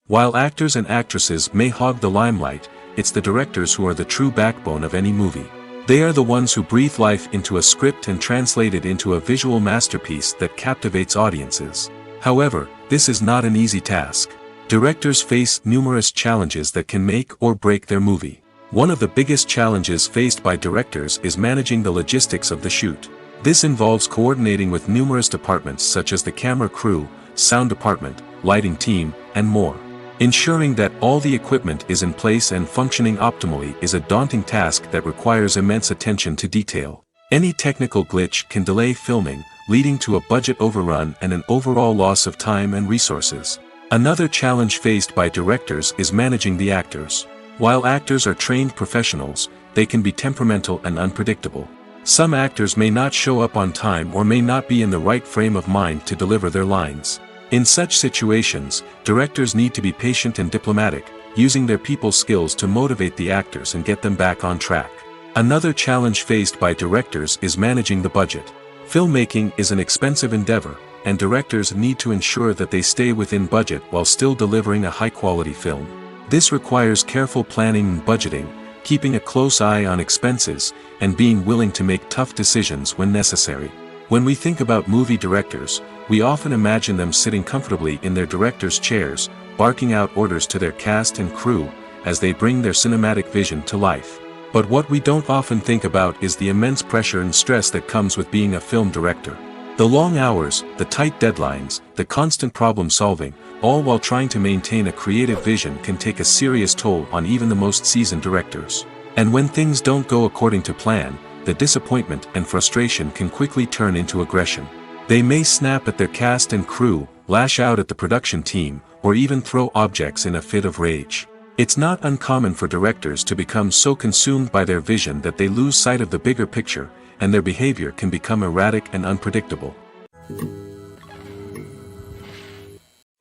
While actors and actresses may hog the limelight, it's the directors who are the true backbone of any movie. They are the ones who breathe life into a script and translate it into a visual masterpiece that captivates audiences. However, this is not an easy task. Directors face numerous challenges that can make or break their movie. One of the biggest challenges faced by directors is managing the logistics of the shoot. This involves coordinating with numerous departments such as the camera crew, sound department, lighting team, and more. Ensuring that all the equipment is in place and functioning optimally is a daunting task that requires immense attention to detail. Any technical glitch can delay filming, leading to a budget overrun and an overall loss of time and resources. Another challenge faced by directors is managing the actors. While actors are trained professionals, they can be temperamental and unpredictable. Some actors may not show up on time or may not be in the right frame of mind to deliver their lines. In such situations, directors need to be patient and diplomatic, using their people skills to motivate the actors and get them back on track. Another challenge faced by directors is managing the budget. Filmmaking is an expensive endeavor, and directors need to ensure that they stay within budget while still delivering a high-quality film. This requires careful planning and budgeting, keeping a close eye on expenses, and being willing to make tough decisions when necessary. When we think about movie directors, we often imagine them sitting comfortably in their director's chairs, barking out orders to their cast and crew, as they bring their cinematic vision to life. But what we don't often think about is the immense pressure and stress that comes with being a film director. The long hours, the tight deadlines, the constant problem solving, all while trying to maintain a creative vision can take a serious toll on even the most seasoned directors. And when things don't go according to plan, the disappointment and frustration can quickly turn into aggression. They may snap at their cast and crew, lash out at the production team, or even throw objects in a fit of rage. It's not uncommon for directors to become so consumed by their vision that they lose sight of the bigger picture, and their behavior can become erratic and unpredictable.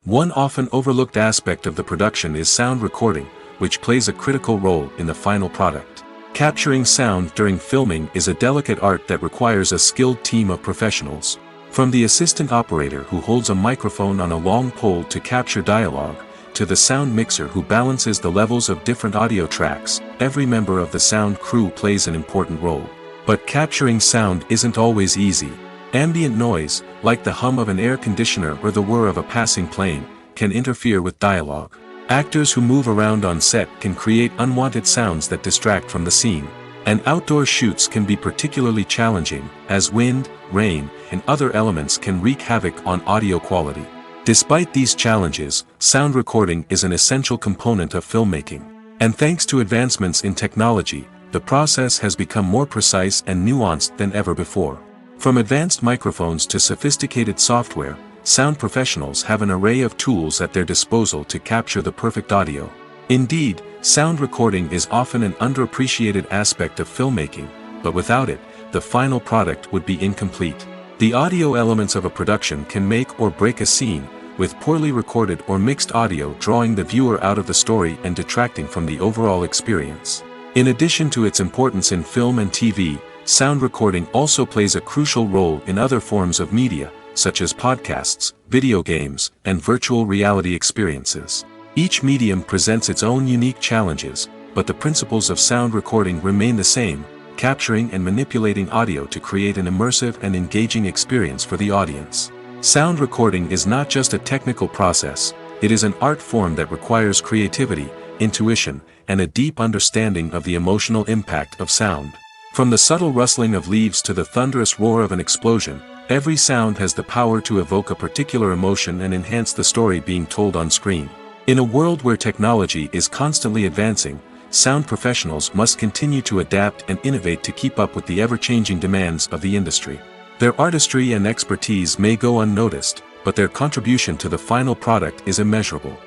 One often overlooked aspect of the production is sound recording, which plays a critical role in the final product. Capturing sound during filming is a delicate art that requires a skilled team of professionals. From the assistant operator who holds a microphone on a long pole to capture dialogue, to the sound mixer who balances the levels of different audio tracks, every member of the sound crew plays an important role. But capturing sound isn't always easy. Ambient noise, like the hum of an air conditioner or the whir of a passing plane, can interfere with dialogue. Actors who move around on set can create unwanted sounds that distract from the scene. And outdoor shoots can be particularly challenging, as wind, rain, and other elements can wreak havoc on audio quality. Despite these challenges, sound recording is an essential component of filmmaking. And thanks to advancements in technology, the process has become more precise and nuanced than ever before. From advanced microphones to sophisticated software, sound professionals have an array of tools at their disposal to capture the perfect audio. Indeed, sound recording is often an underappreciated aspect of filmmaking, but without it, the final product would be incomplete. The audio elements of a production can make or break a scene, with poorly recorded or mixed audio drawing the viewer out of the story and detracting from the overall experience. In addition to its importance in film and TV, sound recording also plays a crucial role in other forms of media, such as podcasts, video games, and virtual reality experiences. Each medium presents its own unique challenges, but the principles of sound recording remain the same, capturing and manipulating audio to create an immersive and engaging experience for the audience. Sound recording is not just a technical process, it is an art form that requires creativity, intuition, and a deep understanding of the emotional impact of sound. From the subtle rustling of leaves to the thunderous roar of an explosion, every sound has the power to evoke a particular emotion and enhance the story being told on screen. In a world where technology is constantly advancing, sound professionals must continue to adapt and innovate to keep up with the ever-changing demands of the industry. Their artistry and expertise may go unnoticed, but their contribution to the final product is immeasurable.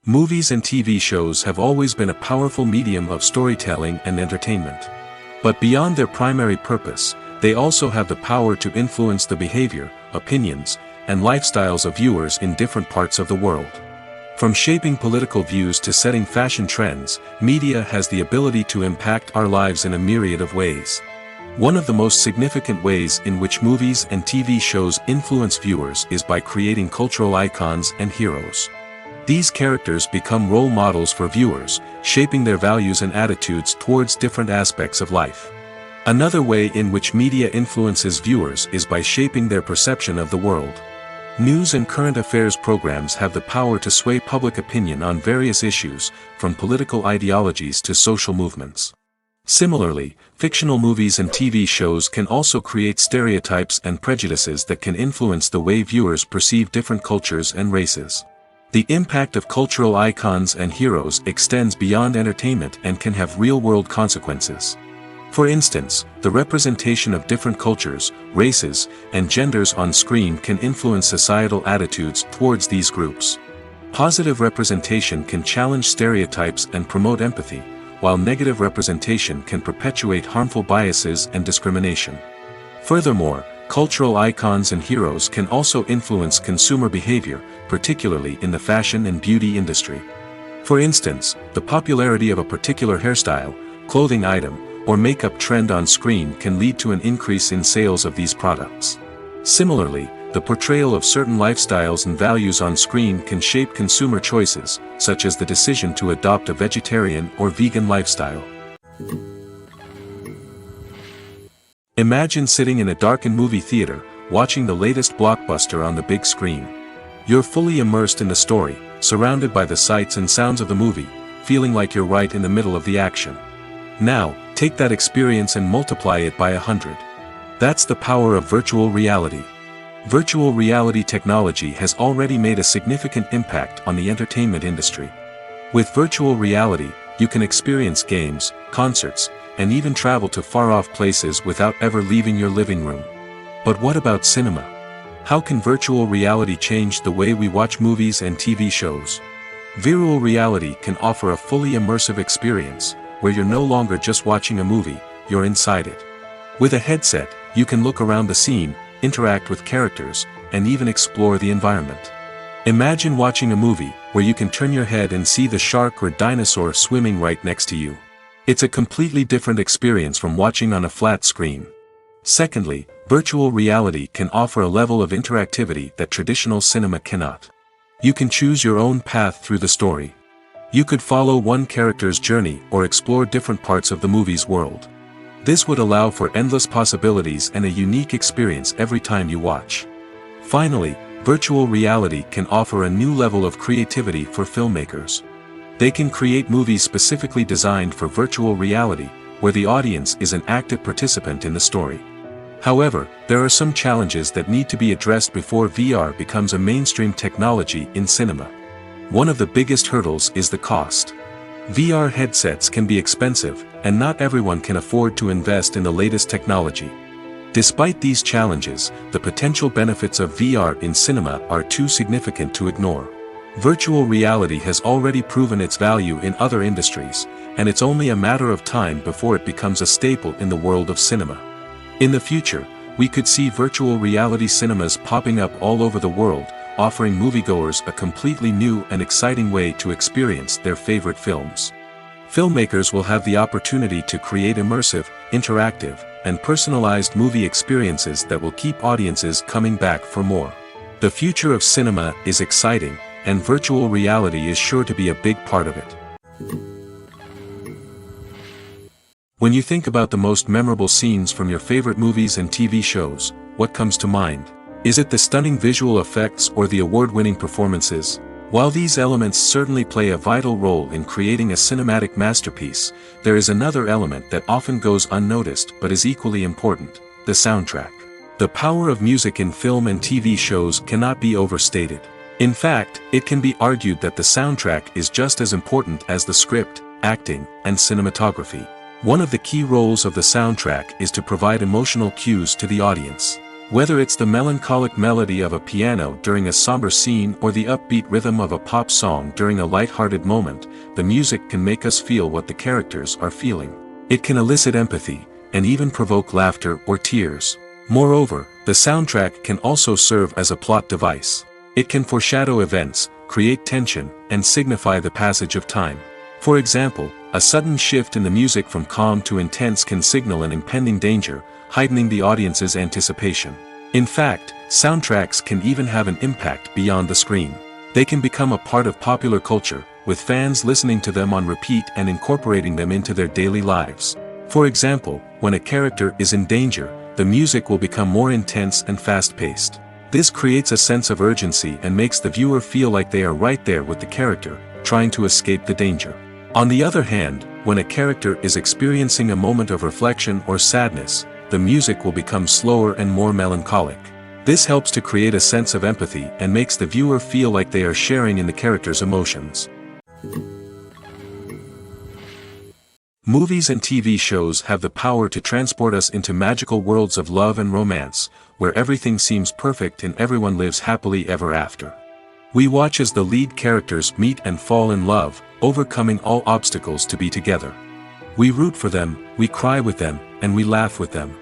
Movies and TV shows have always been a powerful medium of storytelling and entertainment. But beyond their primary purpose, they also have the power to influence the behavior, opinions, and lifestyles of viewers in different parts of the world. From shaping political views to setting fashion trends, media has the ability to impact our lives in a myriad of ways. One of the most significant ways in which movies and TV shows influence viewers is by creating cultural icons and heroes. These characters become role models for viewers, shaping their values and attitudes towards different aspects of life. Another way in which media influences viewers is by shaping their perception of the world. News and current affairs programs have the power to sway public opinion on various issues, from political ideologies to social movements. Similarly, fictional movies and TV shows can also create stereotypes and prejudices that can influence the way viewers perceive different cultures and races. The impact of cultural icons and heroes extends beyond entertainment and can have real-world consequences. For instance, the representation of different cultures, races, and genders on screen can influence societal attitudes towards these groups. Positive representation can challenge stereotypes and promote empathy, while negative representation can perpetuate harmful biases and discrimination. Furthermore, cultural icons and heroes can also influence consumer behavior, particularly in the fashion and beauty industry. For instance, the popularity of a particular hairstyle, clothing item, or makeup trend on screen can lead to an increase in sales of these products. Similarly, the portrayal of certain lifestyles and values on screen can shape consumer choices, such as the decision to adopt a vegetarian or vegan lifestyle. Imagine sitting in a darkened movie theater, watching the latest blockbuster on the big screen. You're fully immersed in the story, surrounded by the sights and sounds of the movie, feeling like you're right in the middle of the action. Now, take that experience and multiply it by 100. That's the power of virtual reality. Virtual reality technology has already made a significant impact on the entertainment industry. With virtual reality, you can experience games, concerts, and even travel to far-off places without ever leaving your living room. But what about cinema? How can virtual reality change the way we watch movies and TV shows? Virtual reality can offer a fully immersive experience, where you're no longer just watching a movie, you're inside it. With a headset, you can look around the scene, interact with characters, and even explore the environment. Imagine watching a movie, where you can turn your head and see the shark or dinosaur swimming right next to you. It's a completely different experience from watching on a flat screen. Secondly, virtual reality can offer a level of interactivity that traditional cinema cannot. You can choose your own path through the story. You could follow one character's journey or explore different parts of the movie's world. This would allow for endless possibilities and a unique experience every time you watch. Finally, virtual reality can offer a new level of creativity for filmmakers. They can create movies specifically designed for virtual reality, where the audience is an active participant in the story. However, there are some challenges that need to be addressed before VR becomes a mainstream technology in cinema. One of the biggest hurdles is the cost. VR headsets can be expensive, and not everyone can afford to invest in the latest technology. Despite these challenges, the potential benefits of VR in cinema are too significant to ignore. Virtual reality has already proven its value in other industries, and it's only a matter of time before it becomes a staple in the world of cinema. In the future, We could see virtual reality cinemas popping up all over the world, offering moviegoers a completely new and exciting way to experience their favorite films. Filmmakers will have the opportunity to create immersive, interactive, and personalized movie experiences that will keep audiences coming back for more. The future of cinema is exciting, and virtual reality is sure to be a big part of it. When you think about the most memorable scenes from your favorite movies and TV shows, what comes to mind? Is it the stunning visual effects or the award-winning performances? While these elements certainly play a vital role in creating a cinematic masterpiece, there is another element that often goes unnoticed but is equally important: the soundtrack. The power of music in film and TV shows cannot be overstated. In fact, it can be argued that the soundtrack is just as important as the script, acting, and cinematography. One of the key roles of the soundtrack is to provide emotional cues to the audience. Whether it's the melancholic melody of a piano during a somber scene or the upbeat rhythm of a pop song during a light-hearted moment, the music can make us feel what the characters are feeling. It can elicit empathy, and even provoke laughter or tears. Moreover, the soundtrack can also serve as a plot device. It can foreshadow events, create tension, and signify the passage of time. For example, a sudden shift in the music from calm to intense can signal an impending danger, heightening the audience's anticipation. In fact, soundtracks can even have an impact beyond the screen. They can become a part of popular culture, with fans listening to them on repeat and incorporating them into their daily lives. For example, when a character is in danger, the music will become more intense and fast-paced. This creates a sense of urgency and makes the viewer feel like they are right there with the character, trying to escape the danger. On the other hand, when a character is experiencing a moment of reflection or sadness, the music will become slower and more melancholic. This helps to create a sense of empathy and makes the viewer feel like they are sharing in the character's emotions. Movies and TV shows have the power to transport us into magical worlds of love and romance, where everything seems perfect and everyone lives happily ever after. We watch as the lead characters meet and fall in love, overcoming all obstacles to be together. We root for them, we cry with them, and we laugh with them.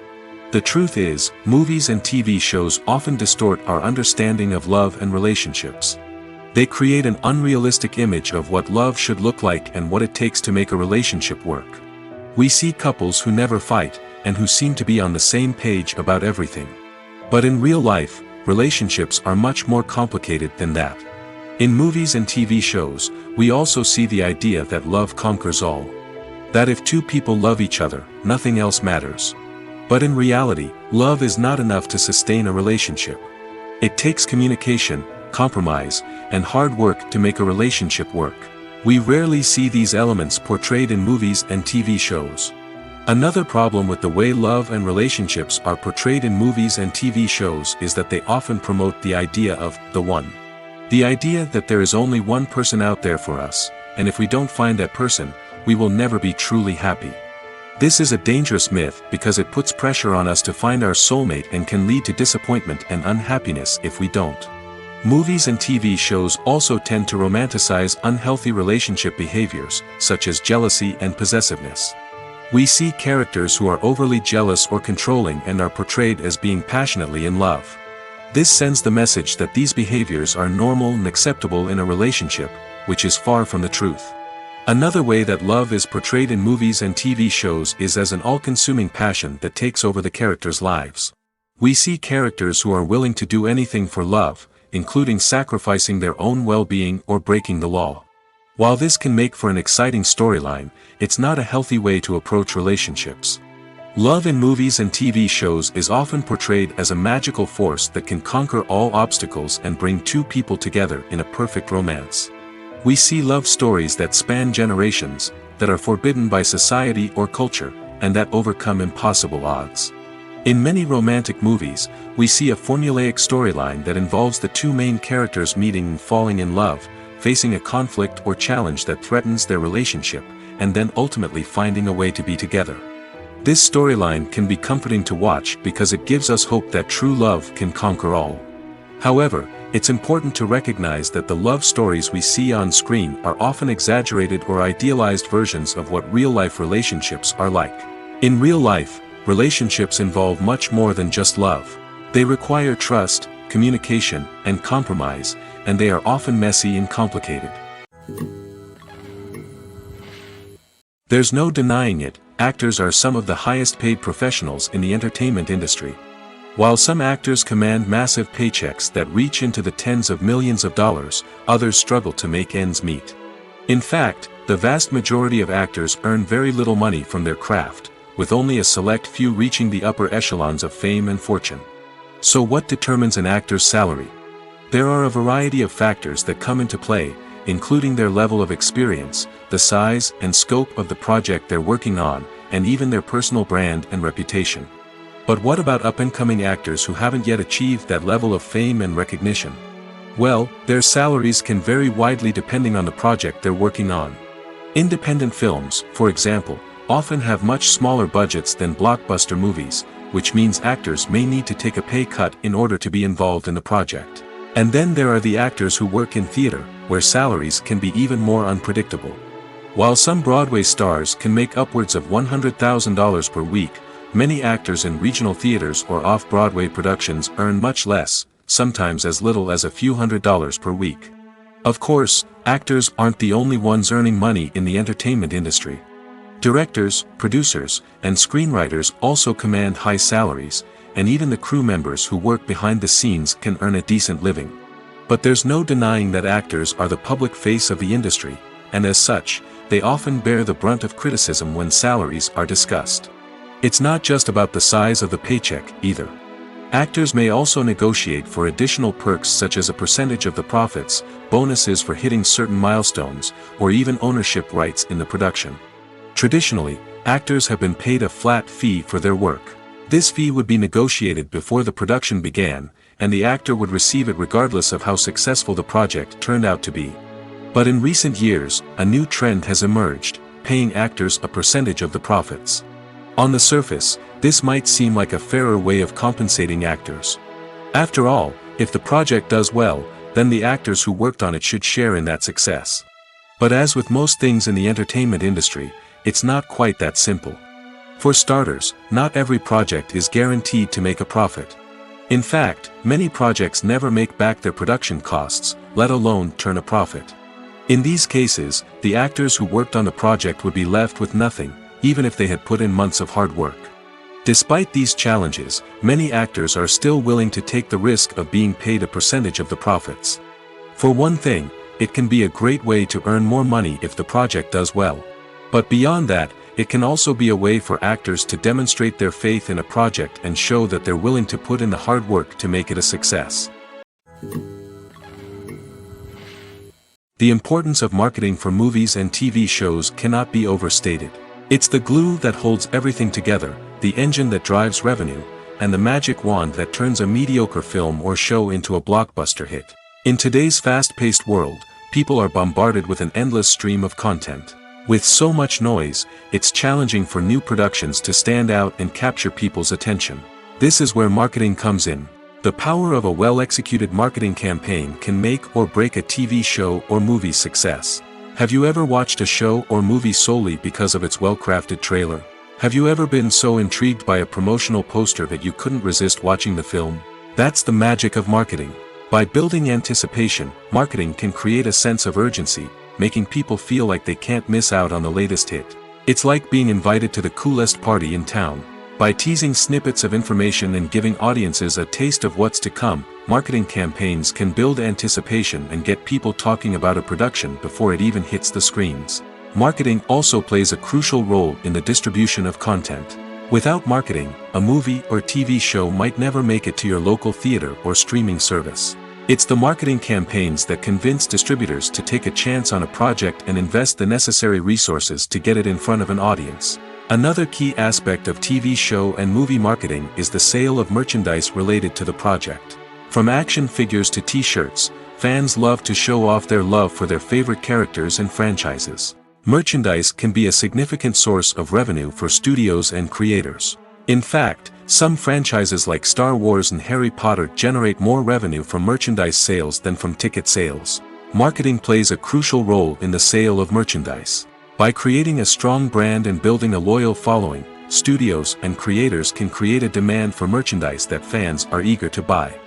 The truth is, movies and TV shows often distort our understanding of love and relationships. They create an unrealistic image of what love should look like and what it takes to make a relationship work. We see couples who never fight, and who seem to be on the same page about everything. But in real life, relationships are much more complicated than that. In movies and TV shows, we also see the idea that love conquers all. That if two people love each other, nothing else matters. But in reality, love is not enough to sustain a relationship. It takes communication, compromise, and hard work to make a relationship work. We rarely see these elements portrayed in movies and TV shows. Another problem with the way love and relationships are portrayed in movies and TV shows is that they often promote the idea of the one. The idea that there is only one person out there for us, and if we don't find that person, we will never be truly happy. This is a dangerous myth because it puts pressure on us to find our soulmate and can lead to disappointment and unhappiness if we don't. Movies and TV shows also tend to romanticize unhealthy relationship behaviors, such as jealousy and possessiveness. We see characters who are overly jealous or controlling and are portrayed as being passionately in love. This sends the message that these behaviors are normal and acceptable in a relationship, which is far from the truth. Another way that love is portrayed in movies and TV shows is as an all-consuming passion that takes over the characters' lives. We see characters who are willing to do anything for love, including sacrificing their own well-being or breaking the law. While this can make for an exciting storyline, it's not a healthy way to approach relationships. Love in movies and TV shows is often portrayed as a magical force that can conquer all obstacles and bring two people together in a perfect romance. We see love stories that span generations, that are forbidden by society or culture, and that overcome impossible odds. In many romantic movies, we see a formulaic storyline that involves the two main characters meeting and falling in love, facing a conflict or challenge that threatens their relationship, and then ultimately finding a way to be together. This storyline can be comforting to watch because it gives us hope that true love can conquer all. However, it's important to recognize that the love stories we see on screen are often exaggerated or idealized versions of what real-life relationships are like. In real life, relationships involve much more than just love. They require trust, communication, and compromise, and they are often messy and complicated. There's no denying it, actors are some of the highest paid professionals in the entertainment industry. While some actors command massive paychecks that reach into the tens of millions of dollars, others struggle to make ends meet. In fact, the vast majority of actors earn very little money from their craft, with only a select few reaching the upper echelons of fame and fortune. So what determines an actor's salary? There are a variety of factors that come into play, including their level of experience, the size and scope of the project they're working on, and even their personal brand and reputation. But what about up-and-coming actors who haven't yet achieved that level of fame and recognition? Well, their salaries can vary widely depending on the project they're working on. Independent films, for example, often have much smaller budgets than blockbuster movies, which means actors may need to take a pay cut in order to be involved in the project. And then there are the actors who work in theater, where salaries can be even more unpredictable. While some Broadway stars can make upwards of $100,000 per week, many actors in regional theaters or off-Broadway productions earn much less, sometimes as little as a few $100s per week. Of course, actors aren't the only ones earning money in the entertainment industry. Directors, producers, and screenwriters also command high salaries, and even the crew members who work behind the scenes can earn a decent living. But there's no denying that actors are the public face of the industry, and as such, they often bear the brunt of criticism when salaries are discussed. It's not just about the size of the paycheck, either. Actors may also negotiate for additional perks such as a percentage of the profits, bonuses for hitting certain milestones, or even ownership rights in the production. Traditionally, actors have been paid a flat fee for their work. This fee would be negotiated before the production began, and the actor would receive it regardless of how successful the project turned out to be. But in recent years, a new trend has emerged, paying actors a percentage of the profits. On the surface, this might seem like a fairer way of compensating actors. After all, if the project does well, then the actors who worked on it should share in that success. But as with most things in the entertainment industry, it's not quite that simple. For starters, not every project is guaranteed to make a profit. In fact, many projects never make back their production costs, let alone turn a profit. In these cases, the actors who worked on the project would be left with nothing, even if they had put in months of hard work. Despite these challenges, many actors are still willing to take the risk of being paid a percentage of the profits. For one thing, it can be a great way to earn more money if the project does well. But beyond that, it can also be a way for actors to demonstrate their faith in a project and show that they're willing to put in the hard work to make it a success. The importance of marketing for movies and TV shows cannot be overstated. It's the glue that holds everything together, the engine that drives revenue, and the magic wand that turns a mediocre film or show into a blockbuster hit. In today's fast-paced world, people are bombarded with an endless stream of content. With so much noise, it's challenging for new productions to stand out and capture people's attention. This is where marketing comes in. The power of a well-executed marketing campaign can make or break a TV show or movie's success. Have you ever watched a show or movie solely because of its well-crafted trailer? Have you ever been so intrigued by a promotional poster that you couldn't resist watching the film? That's the magic of marketing. By building anticipation, marketing can create a sense of urgency, making people feel like they can't miss out on the latest hit. It's like being invited to the coolest party in town. By teasing snippets of information and giving audiences a taste of what's to come, marketing campaigns can build anticipation and get people talking about a production before it even hits the screens. Marketing also plays a crucial role in the distribution of content. Without marketing, a movie or TV show might never make it to your local theater or streaming service. It's the marketing campaigns that convince distributors to take a chance on a project and invest the necessary resources to get it in front of an audience. Another key aspect of TV show and movie marketing is the sale of merchandise related to the project. From action figures to t-shirts, fans love to show off their love for their favorite characters and franchises. Merchandise can be a significant source of revenue for studios and creators. In fact, some franchises like Star Wars and Harry Potter generate more revenue from merchandise sales than from ticket sales. Marketing plays a crucial role in the sale of merchandise. By creating a strong brand and building a loyal following, studios and creators can create a demand for merchandise that fans are eager to buy.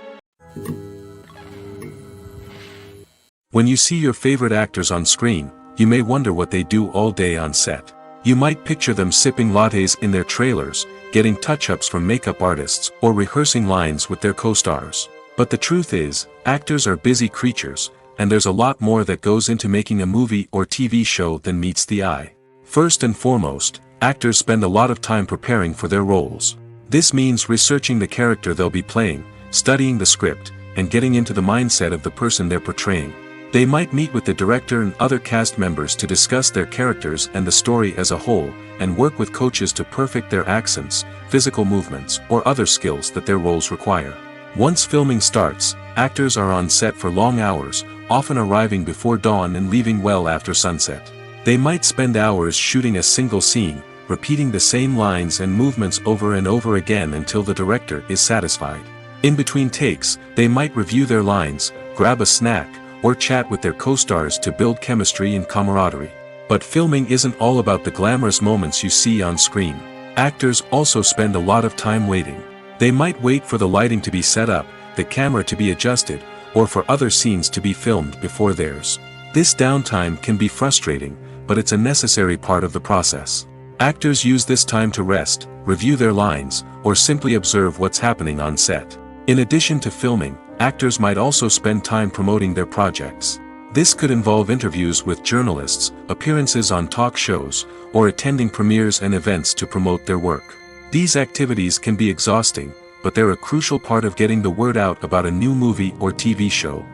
When you see your favorite actors on screen, you may wonder what they do all day on set. You might picture them sipping lattes in their trailers, getting touch-ups from makeup artists, or rehearsing lines with their co-stars. But the truth is, actors are busy creatures, and there's a lot more that goes into making a movie or TV show than meets the eye. First and foremost, actors spend a lot of time preparing for their roles. This means researching the character they'll be playing, studying the script, and getting into the mindset of the person they're portraying. They might meet with the director and other cast members to discuss their characters and the story as a whole, and work with coaches to perfect their accents, physical movements, or other skills that their roles require. Once filming starts, actors are on set for long hours, often arriving before dawn and leaving well after sunset. They might spend hours shooting a single scene, repeating the same lines and movements over and over again until the director is satisfied. In between takes, they might review their lines, grab a snack, or chat with their co-stars to build chemistry and camaraderie. But filming isn't all about the glamorous moments you see on screen. Actors also spend a lot of time waiting. They might wait for the lighting to be set up, the camera to be adjusted, or for other scenes to be filmed before theirs. This downtime can be frustrating, but it's a necessary part of the process. Actors use this time to rest, review their lines, or simply observe what's happening on set. In addition to filming, actors might also spend time promoting their projects. This could involve interviews with journalists, appearances on talk shows, or attending premieres and events to promote their work. These activities can be exhausting, but they're a crucial part of getting the word out about a new movie or TV show.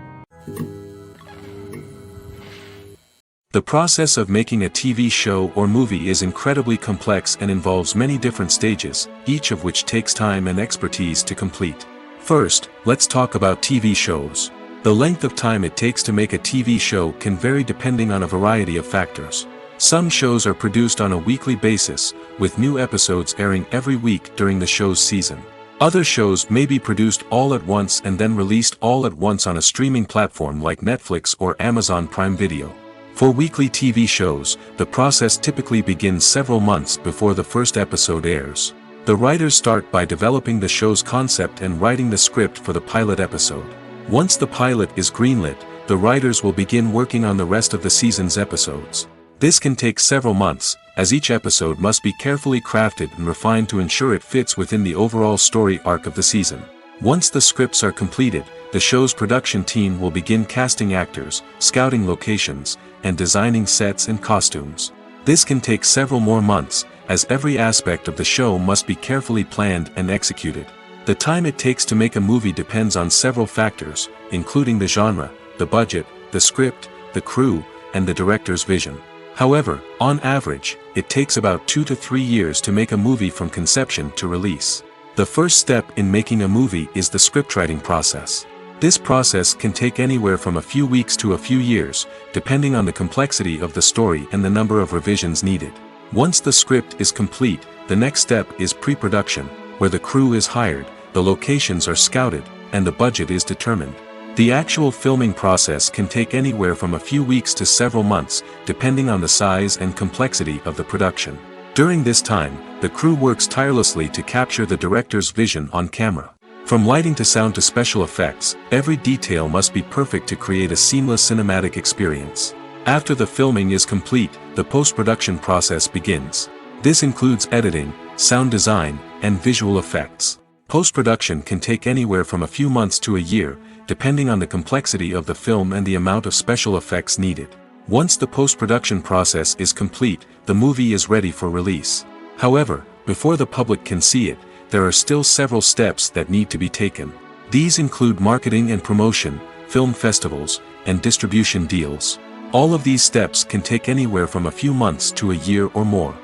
The process of making a TV show or movie is incredibly complex and involves many different stages, each of which takes time and expertise to complete. First, let's talk about TV shows. The length of time it takes to make a TV show can vary depending on a variety of factors. Some shows are produced on a weekly basis, with new episodes airing every week during the show's season. Other shows may be produced all at once and then released all at once on a streaming platform like Netflix or Amazon Prime Video. For weekly TV shows, the process typically begins several months before the first episode airs. The writers start by developing the show's concept and writing the script for the pilot episode. Once the pilot is greenlit, the writers will begin working on the rest of the season's episodes. This can take several months, as each episode must be carefully crafted and refined to ensure it fits within the overall story arc of the season. Once the scripts are completed, the show's production team will begin casting actors, scouting locations, and designing sets and costumes. This can take several more months, as every aspect of the show must be carefully planned and executed. The time it takes to make a movie depends on several factors, including the genre, the budget, the script, the crew, and the director's vision. However, on average, it takes about 2 to 3 years to make a movie from conception to release. The first step in making a movie is the scriptwriting process. This process can take anywhere from a few weeks to a few years, depending on the complexity of the story and the number of revisions needed. Once the script is complete, the next step is pre-production, where the crew is hired, the locations are scouted, and the budget is determined. The actual filming process can take anywhere from a few weeks to several months, depending on the size and complexity of the production. During this time, the crew works tirelessly to capture the director's vision on camera. From lighting to sound to special effects, every detail must be perfect to create a seamless cinematic experience. After the filming is complete, the post-production process begins. This includes editing, sound design, and visual effects. Post-production can take anywhere from a few months to a year, depending on the complexity of the film and the amount of special effects needed. Once the post-production process is complete, the movie is ready for release. However, before the public can see it, there are still several steps that need to be taken. These include marketing and promotion, film festivals, and distribution deals. All of these steps can take anywhere from a few months to a year or more.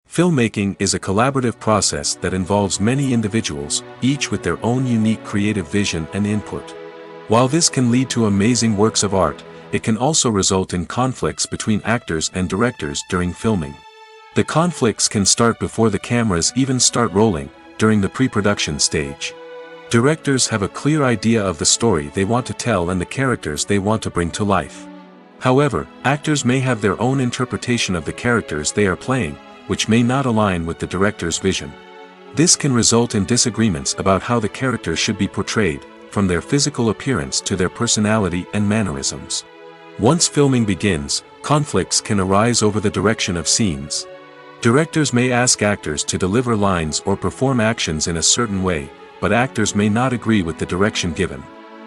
Filmmaking is a collaborative process that involves many individuals, each with their own unique creative vision and input. While this can lead to amazing works of art, it can also result in conflicts between actors and directors during filming. The conflicts can start before the cameras even start rolling, during the pre-production stage. Directors have a clear idea of the story they want to tell and the characters they want to bring to life. However, actors may have their own interpretation of the characters they are playing, which may not align with the director's vision. This can result in disagreements about how the character should be portrayed, from their physical appearance to their personality and mannerisms. Once filming begins, conflicts can arise over the direction of scenes. Directors may ask actors to deliver lines or perform actions in a certain way, but actors may not agree with the direction given.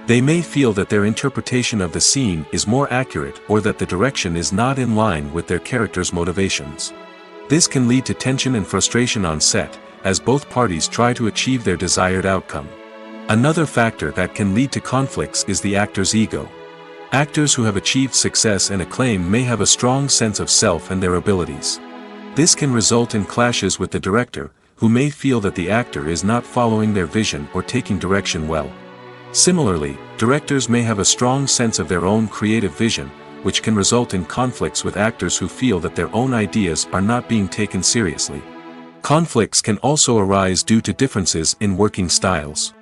They may feel that their interpretation of the scene is more accurate or that the direction is not in line with their character's motivations. This can lead to tension and frustration on set, as both parties try to achieve their desired outcome. Another factor that can lead to conflicts is the actor's ego. Actors who have achieved success and acclaim may have a strong sense of self and their abilities. This can result in clashes with the director, who may feel that the actor is not following their vision or taking direction well. Similarly, directors may have a strong sense of their own creative vision, which can result in conflicts with actors who feel that their own ideas are not being taken seriously. Conflicts can also arise due to differences in working styles.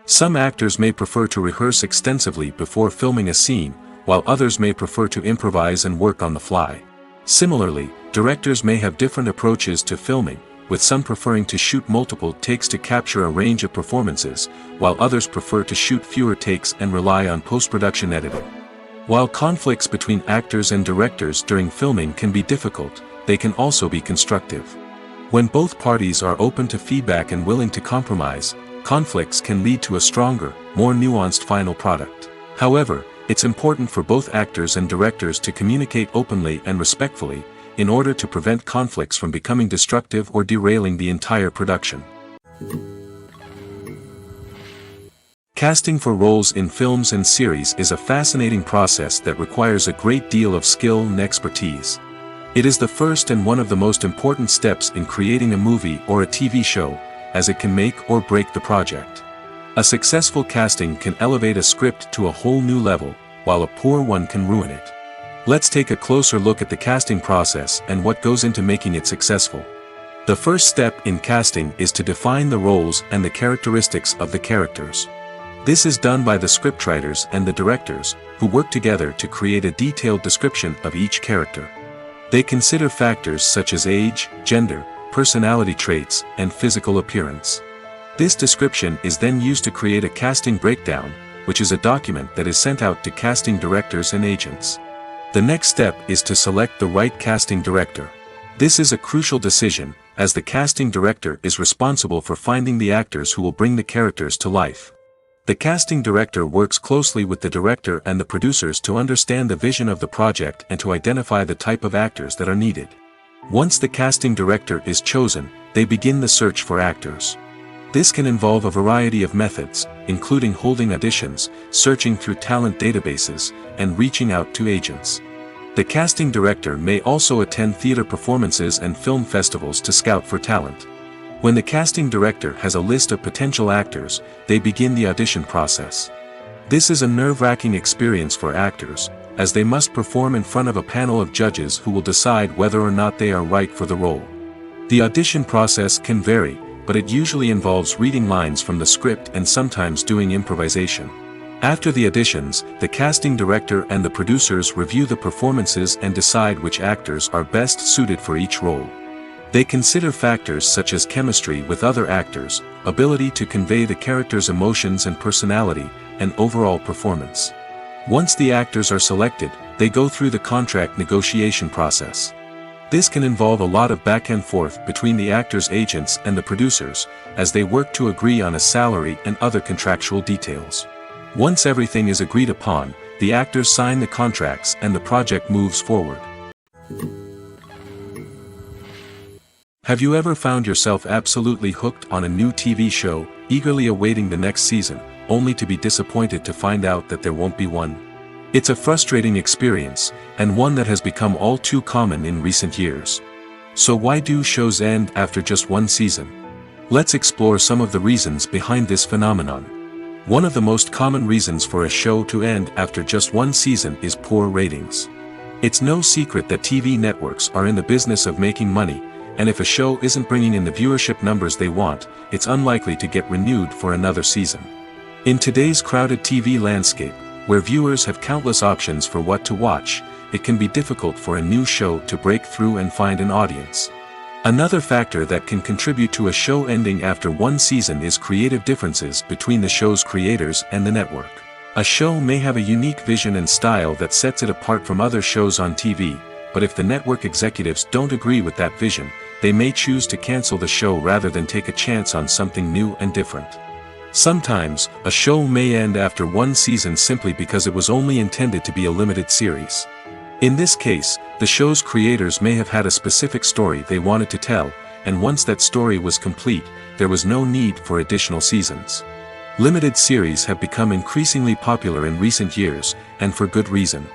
Some actors may prefer to rehearse extensively before filming a scene, while others may prefer to improvise and work on the fly. Similarly, directors may have different approaches to filming, with some preferring to shoot multiple takes to capture a range of performances, while others prefer to shoot fewer takes and rely on post-production editing. While conflicts between actors and directors during filming can be difficult, they can also be constructive. When both parties are open to feedback and willing to compromise, conflicts can lead to a stronger, more nuanced final product. However, it's important for both actors and directors to communicate openly and respectfully, in order to prevent conflicts from becoming destructive or derailing the entire production. Casting for roles in films and series is a fascinating process that requires a great deal of skill and expertise. It is the first and one of the most important steps in creating a movie or a TV show, as it can make or break the project. A successful casting can elevate a script to a whole new level, while a poor one can ruin it. Let's take a closer look at the casting process and what goes into making it successful. The first step in casting is to define the roles and the characteristics of the characters. This is done by the scriptwriters and the directors, who work together to create a detailed description of each character. They consider factors such as age, gender, personality traits, and physical appearance. This description is then used to create a casting breakdown, which is a document that is sent out to casting directors and agents. The next step is to select the right casting director. This is a crucial decision, as the casting director is responsible for finding the actors who will bring the characters to life. The casting director works closely with the director and the producers to understand the vision of the project and to identify the type of actors that are needed. Once the casting director is chosen, they begin the search for actors. This can involve a variety of methods, including holding auditions, searching through talent databases, and reaching out to agents. The casting director may also attend theater performances and film festivals to scout for talent. When the casting director has a list of potential actors, they begin the audition process. This is a nerve-wracking experience for actors, as they must perform in front of a panel of judges who will decide whether or not they are right for the role. The audition process can vary, but it usually involves reading lines from the script and sometimes doing improvisation. After the auditions, the casting director and the producers review the performances and decide which actors are best suited for each role. They consider factors such as chemistry with other actors, ability to convey the character's emotions and personality, and overall performance. Once the actors are selected, they go through the contract negotiation process. This can involve a lot of back and forth between the actors' agents and the producers, as they work to agree on a salary and other contractual details. Once everything is agreed upon, the actors sign the contracts and the project moves forward. Have you ever found yourself absolutely hooked on a new TV show, eagerly awaiting the next season, only to be disappointed to find out that there won't be one? It's a frustrating experience, and one that has become all too common in recent years. So why do shows end after just one season? Let's explore some of the reasons behind this phenomenon. One of the most common reasons for a show to end after just one season is poor ratings. It's no secret that TV networks are in the business of making money, and if a show isn't bringing in the viewership numbers they want, it's unlikely to get renewed for another season. In today's crowded TV landscape, where viewers have countless options for what to watch, it can be difficult for a new show to break through and find an audience. Another factor that can contribute to a show ending after one season is creative differences between the show's creators and the network. A show may have a unique vision and style that sets it apart from other shows on TV, but if the network executives don't agree with that vision, they may choose to cancel the show rather than take a chance on something new and different. Sometimes, a show may end after one season simply because it was only intended to be a limited series. In this case, the show's creators may have had a specific story they wanted to tell, and once that story was complete, there was no need for additional seasons. Limited series have become increasingly popular in recent years, and for good reason.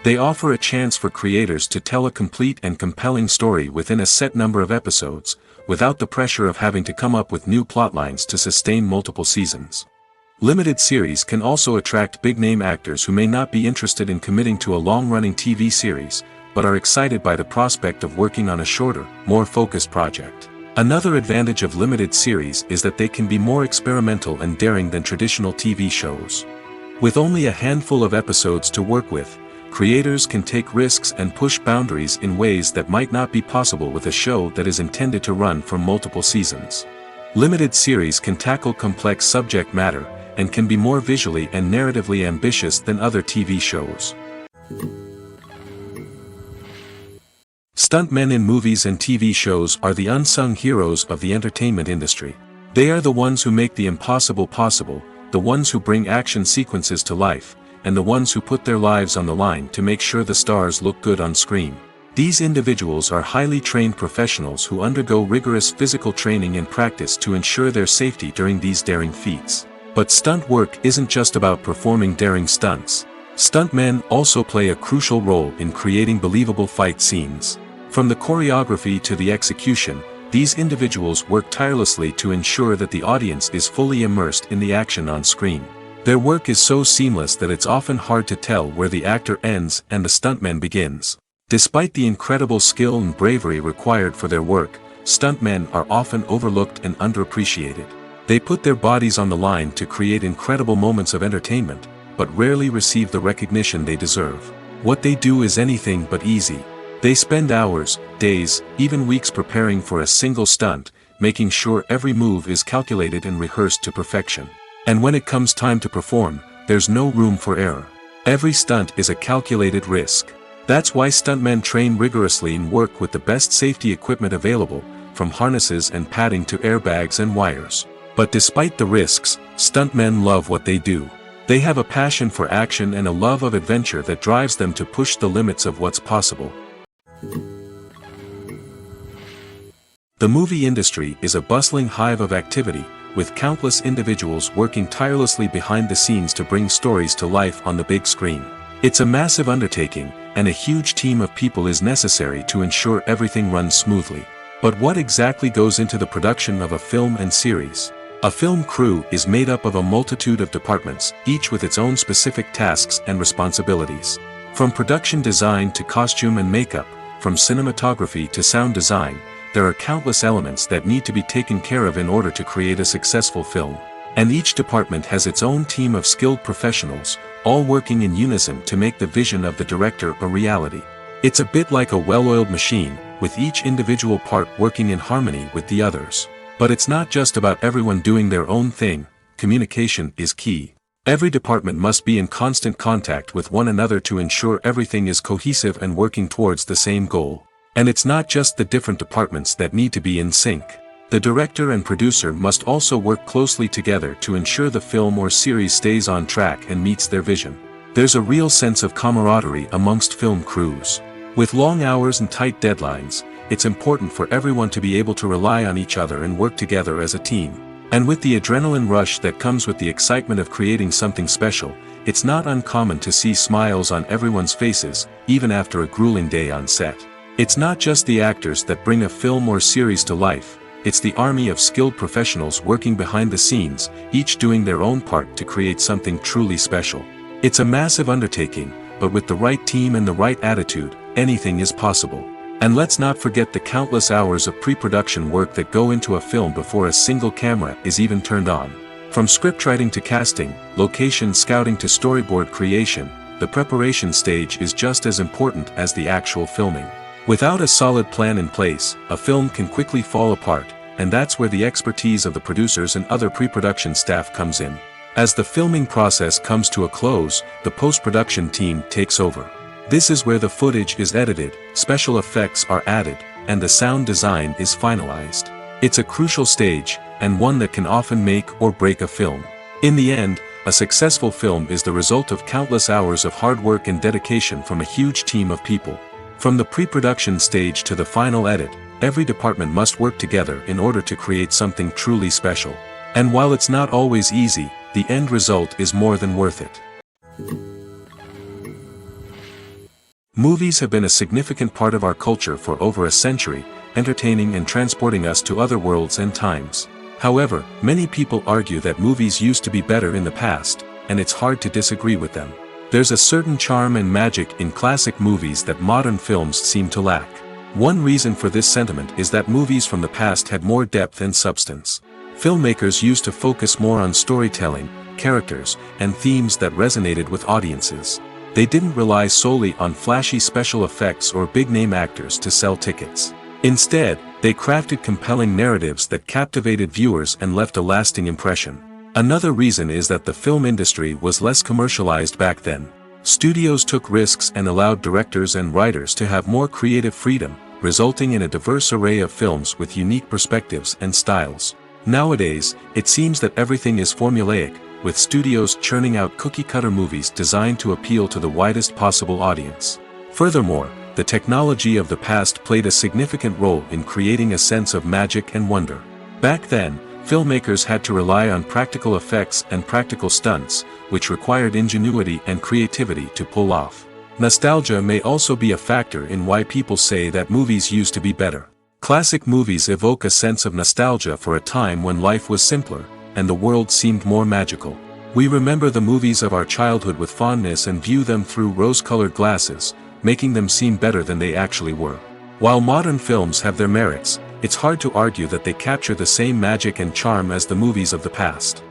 They offer a chance for creators to tell a complete and compelling story within a set number of episodes, without the pressure of having to come up with new plotlines to sustain multiple seasons. Limited series can also attract big-name actors who may not be interested in committing to a long-running TV series, but are excited by the prospect of working on a shorter, more focused project. Another advantage of limited series is that they can be more experimental and daring than traditional TV shows. With only a handful of episodes to work with, creators can take risks and push boundaries in ways that might not be possible with a show that is intended to run for multiple seasons. Limited series can tackle complex subject matter, and can be more visually and narratively ambitious than other TV shows. Stuntmen in movies and TV shows are the unsung heroes of the entertainment industry. They are the ones who make the impossible possible, the ones who bring action sequences to life, and the ones who put their lives on the line to make sure the stars look good on screen. These individuals are highly trained professionals who undergo rigorous physical training and practice to ensure their safety during these daring feats. But stunt work isn't just about performing daring stunts. Stuntmen also play a crucial role in creating believable fight scenes. From the choreography to the execution, these individuals work tirelessly to ensure that the audience is fully immersed in the action on screen. Their work is so seamless that it's often hard to tell where the actor ends and the stuntman begins. Despite the incredible skill and bravery required for their work, stuntmen are often overlooked and underappreciated. They put their bodies on the line to create incredible moments of entertainment, but rarely receive the recognition they deserve. What they do is anything but easy. They spend hours, days, even weeks preparing for a single stunt, making sure every move is calculated and rehearsed to perfection. And when it comes time to perform, there's no room for error. Every stunt is a calculated risk. That's why stuntmen train rigorously and work with the best safety equipment available, from harnesses and padding to airbags and wires. But despite the risks, stuntmen love what they do. They have a passion for action and a love of adventure that drives them to push the limits of what's possible. The movie industry is a bustling hive of activity, with countless individuals working tirelessly behind the scenes to bring stories to life on the big screen. It's a massive undertaking, and a huge team of people is necessary to ensure everything runs smoothly. But what exactly goes into the production of a film and series? A film crew is made up of a multitude of departments, each with its own specific tasks and responsibilities. From production design to costume and makeup, from cinematography to sound design, there are countless elements that need to be taken care of in order to create a successful film. And each department has its own team of skilled professionals, all working in unison to make the vision of the director a reality. It's a bit like a well-oiled machine, with each individual part working in harmony with the others. But it's not just about everyone doing their own thing. Communication is key. Every department must be in constant contact with one another to ensure everything is cohesive and working towards the same goal. And it's not just the different departments that need to be in sync. The director and producer must also work closely together to ensure the film or series stays on track and meets their vision. There's a real sense of camaraderie amongst film crews. With long hours and tight deadlines, it's important for everyone to be able to rely on each other and work together as a team. And with the adrenaline rush that comes with the excitement of creating something special, it's not uncommon to see smiles on everyone's faces, even after a grueling day on set. It's not just the actors that bring a film or series to life, it's the army of skilled professionals working behind the scenes, each doing their own part to create something truly special. It's a massive undertaking, but with the right team and the right attitude, anything is possible. And let's not forget the countless hours of pre-production work that go into a film before a single camera is even turned on. From scriptwriting to casting, location scouting to storyboard creation, the preparation stage is just as important as the actual filming. Without a solid plan in place, a film can quickly fall apart, and that's where the expertise of the producers and other pre-production staff comes in. As the filming process comes to a close, the post-production team takes over. This is where the footage is edited, special effects are added, and the sound design is finalized. It's a crucial stage, and one that can often make or break a film. In the end, a successful film is the result of countless hours of hard work and dedication from a huge team of people. From the pre-production stage to the final edit, every department must work together in order to create something truly special. And while it's not always easy, the end result is more than worth it. Movies have been a significant part of our culture for over a century, entertaining and transporting us to other worlds and times. However, many people argue that movies used to be better in the past, and it's hard to disagree with them. There's a certain charm and magic in classic movies that modern films seem to lack. One reason for this sentiment is that movies from the past had more depth and substance. Filmmakers used to focus more on storytelling, characters, and themes that resonated with audiences. They didn't rely solely on flashy special effects or big-name actors to sell tickets. Instead, they crafted compelling narratives that captivated viewers and left a lasting impression. Another reason is that the film industry was less commercialized back then. Studios took risks and allowed directors and writers to have more creative freedom, resulting in a diverse array of films with unique perspectives and styles. Nowadays, it seems that everything is formulaic, with studios churning out cookie-cutter movies designed to appeal to the widest possible audience. Furthermore, the technology of the past played a significant role in creating a sense of magic and wonder. Back then, filmmakers had to rely on practical effects and practical stunts, which required ingenuity and creativity to pull off. Nostalgia may also be a factor in why people say that movies used to be better. Classic movies evoke a sense of nostalgia for a time when life was simpler, and the world seemed more magical. We remember the movies of our childhood with fondness and view them through rose-colored glasses, making them seem better than they actually were. While modern films have their merits, it's hard to argue that they capture the same magic and charm as the movies of the past.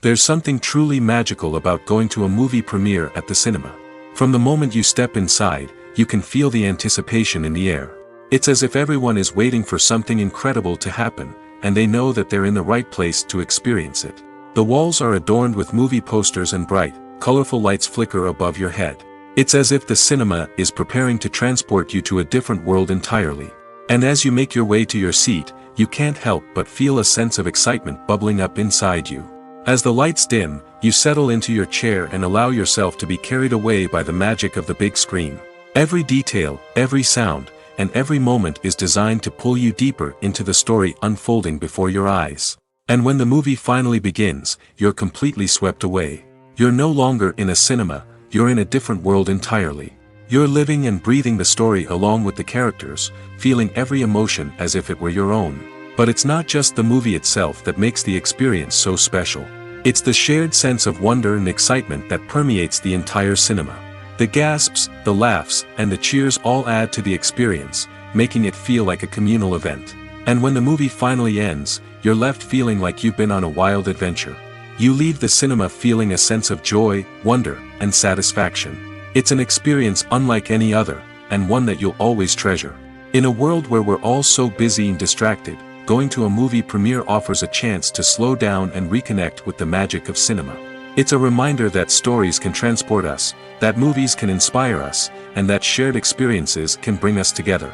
There's something truly magical about going to a movie premiere at the cinema. From the moment you step inside, you can feel the anticipation in the air. It's as if everyone is waiting for something incredible to happen, and they know that they're in the right place to experience it. The walls are adorned with movie posters and bright, colorful lights flicker above your head. It's as if the cinema is preparing to transport you to a different world entirely. And as you make your way to your seat, you can't help but feel a sense of excitement bubbling up inside you. As the lights dim, you settle into your chair and allow yourself to be carried away by the magic of the big screen. Every detail, every sound, and every moment is designed to pull you deeper into the story unfolding before your eyes. And when the movie finally begins, you're completely swept away. You're no longer in a cinema, you're in a different world entirely. You're living and breathing the story along with the characters, feeling every emotion as if it were your own. But it's not just the movie itself that makes the experience so special. It's the shared sense of wonder and excitement that permeates the entire cinema. The gasps, the laughs, and the cheers all add to the experience, making it feel like a communal event. And when the movie finally ends, you're left feeling like you've been on a wild adventure. You leave the cinema feeling a sense of joy, wonder, and satisfaction. It's an experience unlike any other, and one that you'll always treasure. In a world where we're all so busy and distracted, going to a movie premiere offers a chance to slow down and reconnect with the magic of cinema. It's a reminder that stories can transport us, that movies can inspire us, and that shared experiences can bring us together.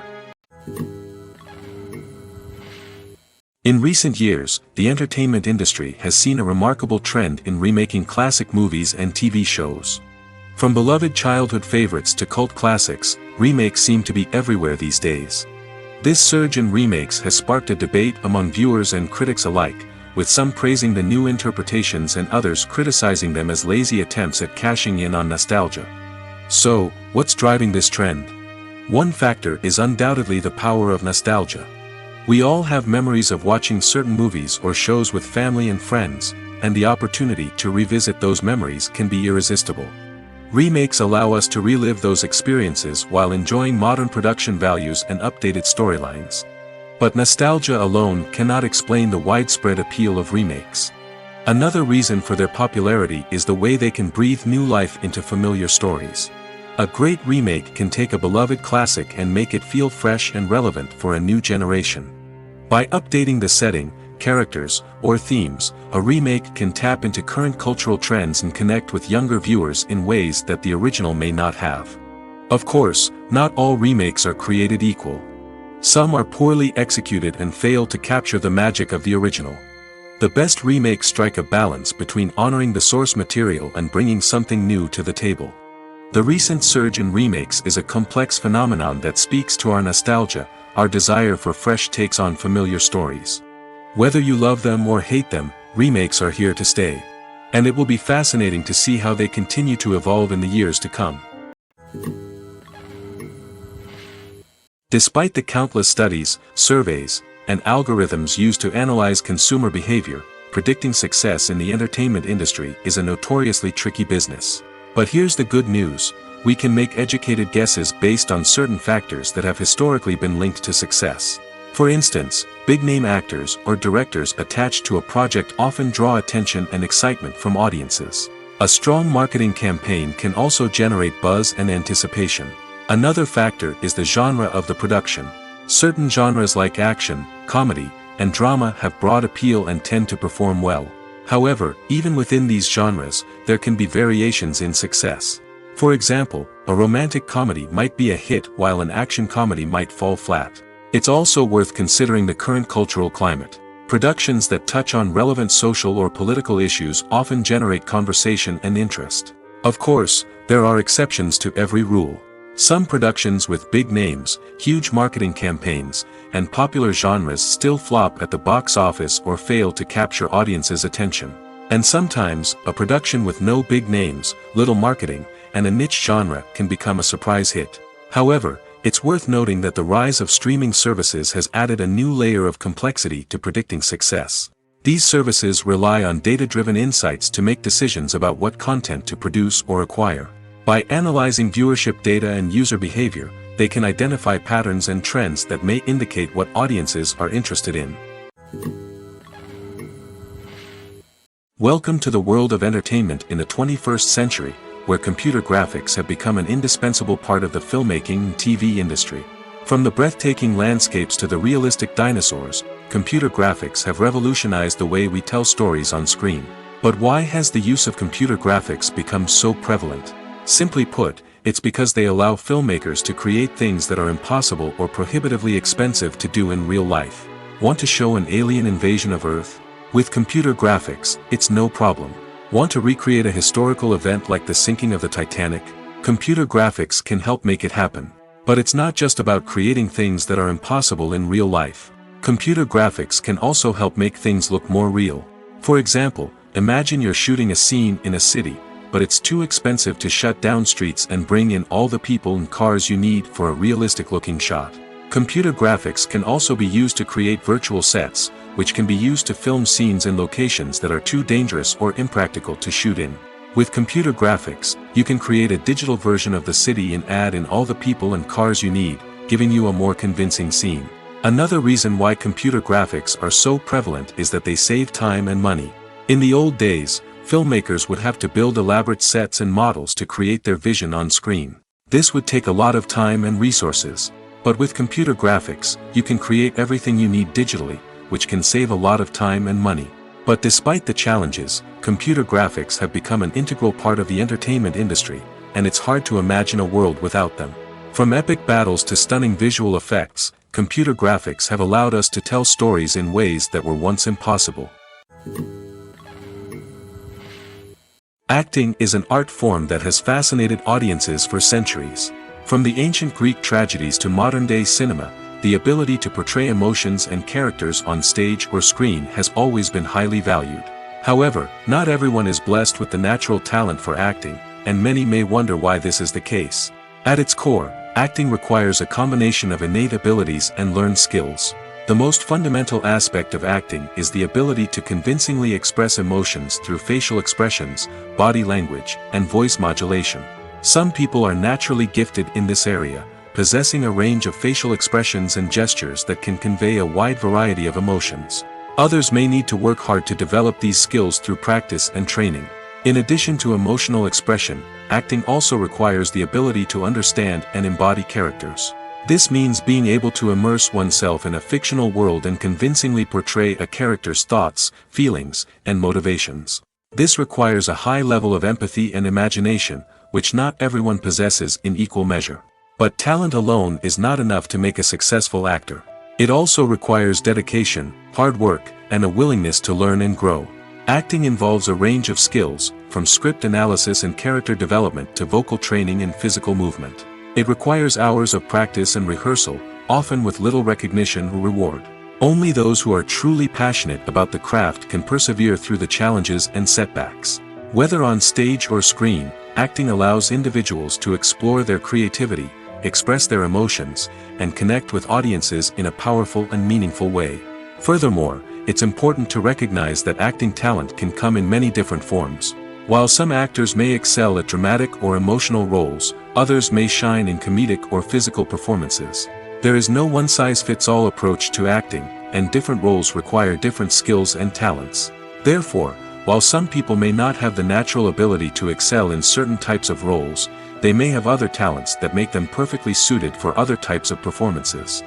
In recent years, the entertainment industry has seen a remarkable trend in remaking classic movies and TV shows. From beloved childhood favorites to cult classics, remakes seem to be everywhere these days. This surge in remakes has sparked a debate among viewers and critics alike, with some praising the new interpretations and others criticizing them as lazy attempts at cashing in on nostalgia. So, what's driving this trend? One factor is undoubtedly the power of nostalgia. We all have memories of watching certain movies or shows with family and friends, and the opportunity to revisit those memories can be irresistible. Remakes allow us to relive those experiences while enjoying modern production values and updated storylines. But nostalgia alone cannot explain the widespread appeal of remakes. Another reason for their popularity is the way they can breathe new life into familiar stories. A great remake can take a beloved classic and make it feel fresh and relevant for a new generation. By updating the setting, characters, or themes, a remake can tap into current cultural trends and connect with younger viewers in ways that the original may not have. Of course, not all remakes are created equal. Some are poorly executed and fail to capture the magic of the original. The best remakes strike a balance between honoring the source material and bringing something new to the table. The recent surge in remakes is a complex phenomenon that speaks to our nostalgia, our desire for fresh takes on familiar stories. Whether you love them or hate them, remakes are here to stay. And it will be fascinating to see how they continue to evolve in the years to come. Despite the countless studies, surveys, and algorithms used to analyze consumer behavior, predicting success in the entertainment industry is a notoriously tricky business. But here's the good news: we can make educated guesses based on certain factors that have historically been linked to success. For instance, big-name actors or directors attached to a project often draw attention and excitement from audiences. A strong marketing campaign can also generate buzz and anticipation. Another factor is the genre of the production. Certain genres like action, comedy, and drama have broad appeal and tend to perform well. However, even within these genres, there can be variations in success. For example, a romantic comedy might be a hit while an action comedy might fall flat. It's also worth considering the current cultural climate. Productions that touch on relevant social or political issues often generate conversation and interest. Of course, there are exceptions to every rule. Some productions with big names, huge marketing campaigns, and popular genres still flop at the box office or fail to capture audiences' attention. And sometimes, a production with no big names, little marketing, and a niche genre can become a surprise hit. However, it's worth noting that the rise of streaming services has added a new layer of complexity to predicting success. These services rely on data-driven insights to make decisions about what content to produce or acquire. By analyzing viewership data and user behavior, they can identify patterns and trends that may indicate what audiences are interested in. Welcome to the world of entertainment in the 21st century, where computer graphics have become an indispensable part of the filmmaking and TV industry. From the breathtaking landscapes to the realistic dinosaurs, computer graphics have revolutionized the way we tell stories on screen. But why has the use of computer graphics become so prevalent? Simply put, it's because they allow filmmakers to create things that are impossible or prohibitively expensive to do in real life. Want to show an alien invasion of Earth? With computer graphics, it's no problem. Want to recreate a historical event like the sinking of the Titanic? Computer graphics can help make it happen. But it's not just about creating things that are impossible in real life. Computer graphics can also help make things look more real. For example, imagine you're shooting a scene in a city, but it's too expensive to shut down streets and bring in all the people and cars you need for a realistic-looking shot. Computer graphics can also be used to create virtual sets, which can be used to film scenes in locations that are too dangerous or impractical to shoot in. With computer graphics, you can create a digital version of the city and add in all the people and cars you need, giving you a more convincing scene. Another reason why computer graphics are so prevalent is that they save time and money. In the old days, filmmakers would have to build elaborate sets and models to create their vision on screen. This would take a lot of time and resources. But with computer graphics, you can create everything you need digitally, which can save a lot of time and money. But despite the challenges, computer graphics have become an integral part of the entertainment industry, and it's hard to imagine a world without them. From epic battles to stunning visual effects, computer graphics have allowed us to tell stories in ways that were once impossible. Acting is an art form that has fascinated audiences for centuries. From the ancient Greek tragedies to modern-day cinema, the ability to portray emotions and characters on stage or screen has always been highly valued. However, not everyone is blessed with the natural talent for acting, and many may wonder why this is the case. At its core, acting requires a combination of innate abilities and learned skills. The most fundamental aspect of acting is the ability to convincingly express emotions through facial expressions, body language, and voice modulation. Some people are naturally gifted in this area, possessing a range of facial expressions and gestures that can convey a wide variety of emotions. Others may need to work hard to develop these skills through practice and training. In addition to emotional expression, acting also requires the ability to understand and embody characters. This means being able to immerse oneself in a fictional world and convincingly portray a character's thoughts, feelings, and motivations. This requires a high level of empathy and imagination, which not everyone possesses in equal measure. But talent alone is not enough to make a successful actor. It also requires dedication, hard work, and a willingness to learn and grow. Acting involves a range of skills, from script analysis and character development to vocal training and physical movement. It requires hours of practice and rehearsal, often with little recognition or reward. Only those who are truly passionate about the craft can persevere through the challenges and setbacks. Whether on stage or screen, acting allows individuals to explore their creativity, express their emotions, and connect with audiences in a powerful and meaningful way. Furthermore, it's important to recognize that acting talent can come in many different forms. While some actors may excel at dramatic or emotional roles, others may shine in comedic or physical performances. There is no one-size-fits-all approach to acting, and different roles require different skills and talents. Therefore, while some people may not have the natural ability to excel in certain types of roles, they may have other talents that make them perfectly suited for other types of performances.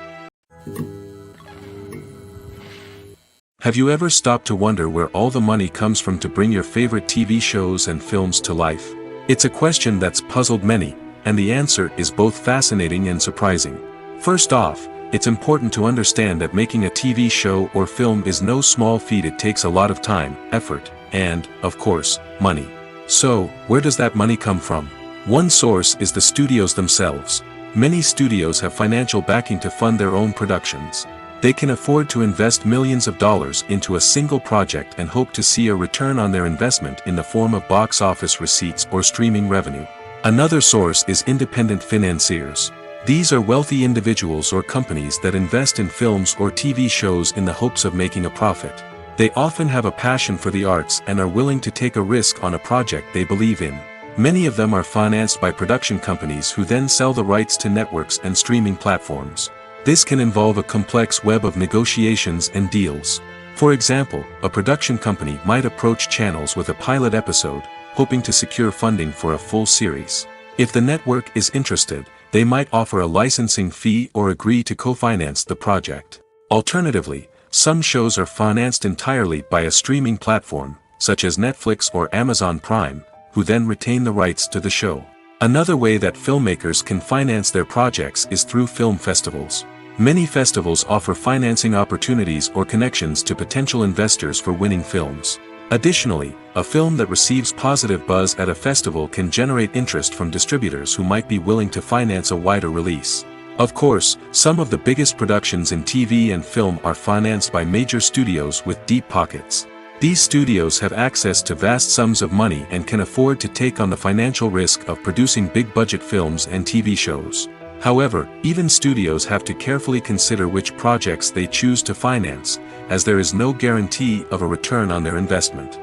Have you ever stopped to wonder where all the money comes from to bring your favorite TV shows and films to life? It's a question that's puzzled many, and the answer is both fascinating and surprising. First off, it's important to understand that making a TV show or film is no small feat. It takes a lot of time, effort, and, of course, money. So, where does that money come from? One source is the studios themselves. Many studios have financial backing to fund their own productions. They can afford to invest millions of dollars into a single project and hope to see a return on their investment in the form of box office receipts or streaming revenue. Another source is independent financiers. These are wealthy individuals or companies that invest in films or TV shows in the hopes of making a profit. They often have a passion for the arts and are willing to take a risk on a project they believe in. Many of them are financed by production companies who then sell the rights to networks and streaming platforms. This can involve a complex web of negotiations and deals. For example, a production company might approach channels with a pilot episode, hoping to secure funding for a full series. If the network is interested, they might offer a licensing fee or agree to co-finance the project. Alternatively, some shows are financed entirely by a streaming platform, such as Netflix or Amazon Prime, who then retain the rights to the show. Another way that filmmakers can finance their projects is through film festivals. Many festivals offer financing opportunities or connections to potential investors for winning films. Additionally, a film that receives positive buzz at a festival can generate interest from distributors who might be willing to finance a wider release. Of course, some of the biggest productions in TV and film are financed by major studios with deep pockets. These studios have access to vast sums of money and can afford to take on the financial risk of producing big-budget films and TV shows. However, even studios have to carefully consider which projects they choose to finance, as there is no guarantee of a return on their investment.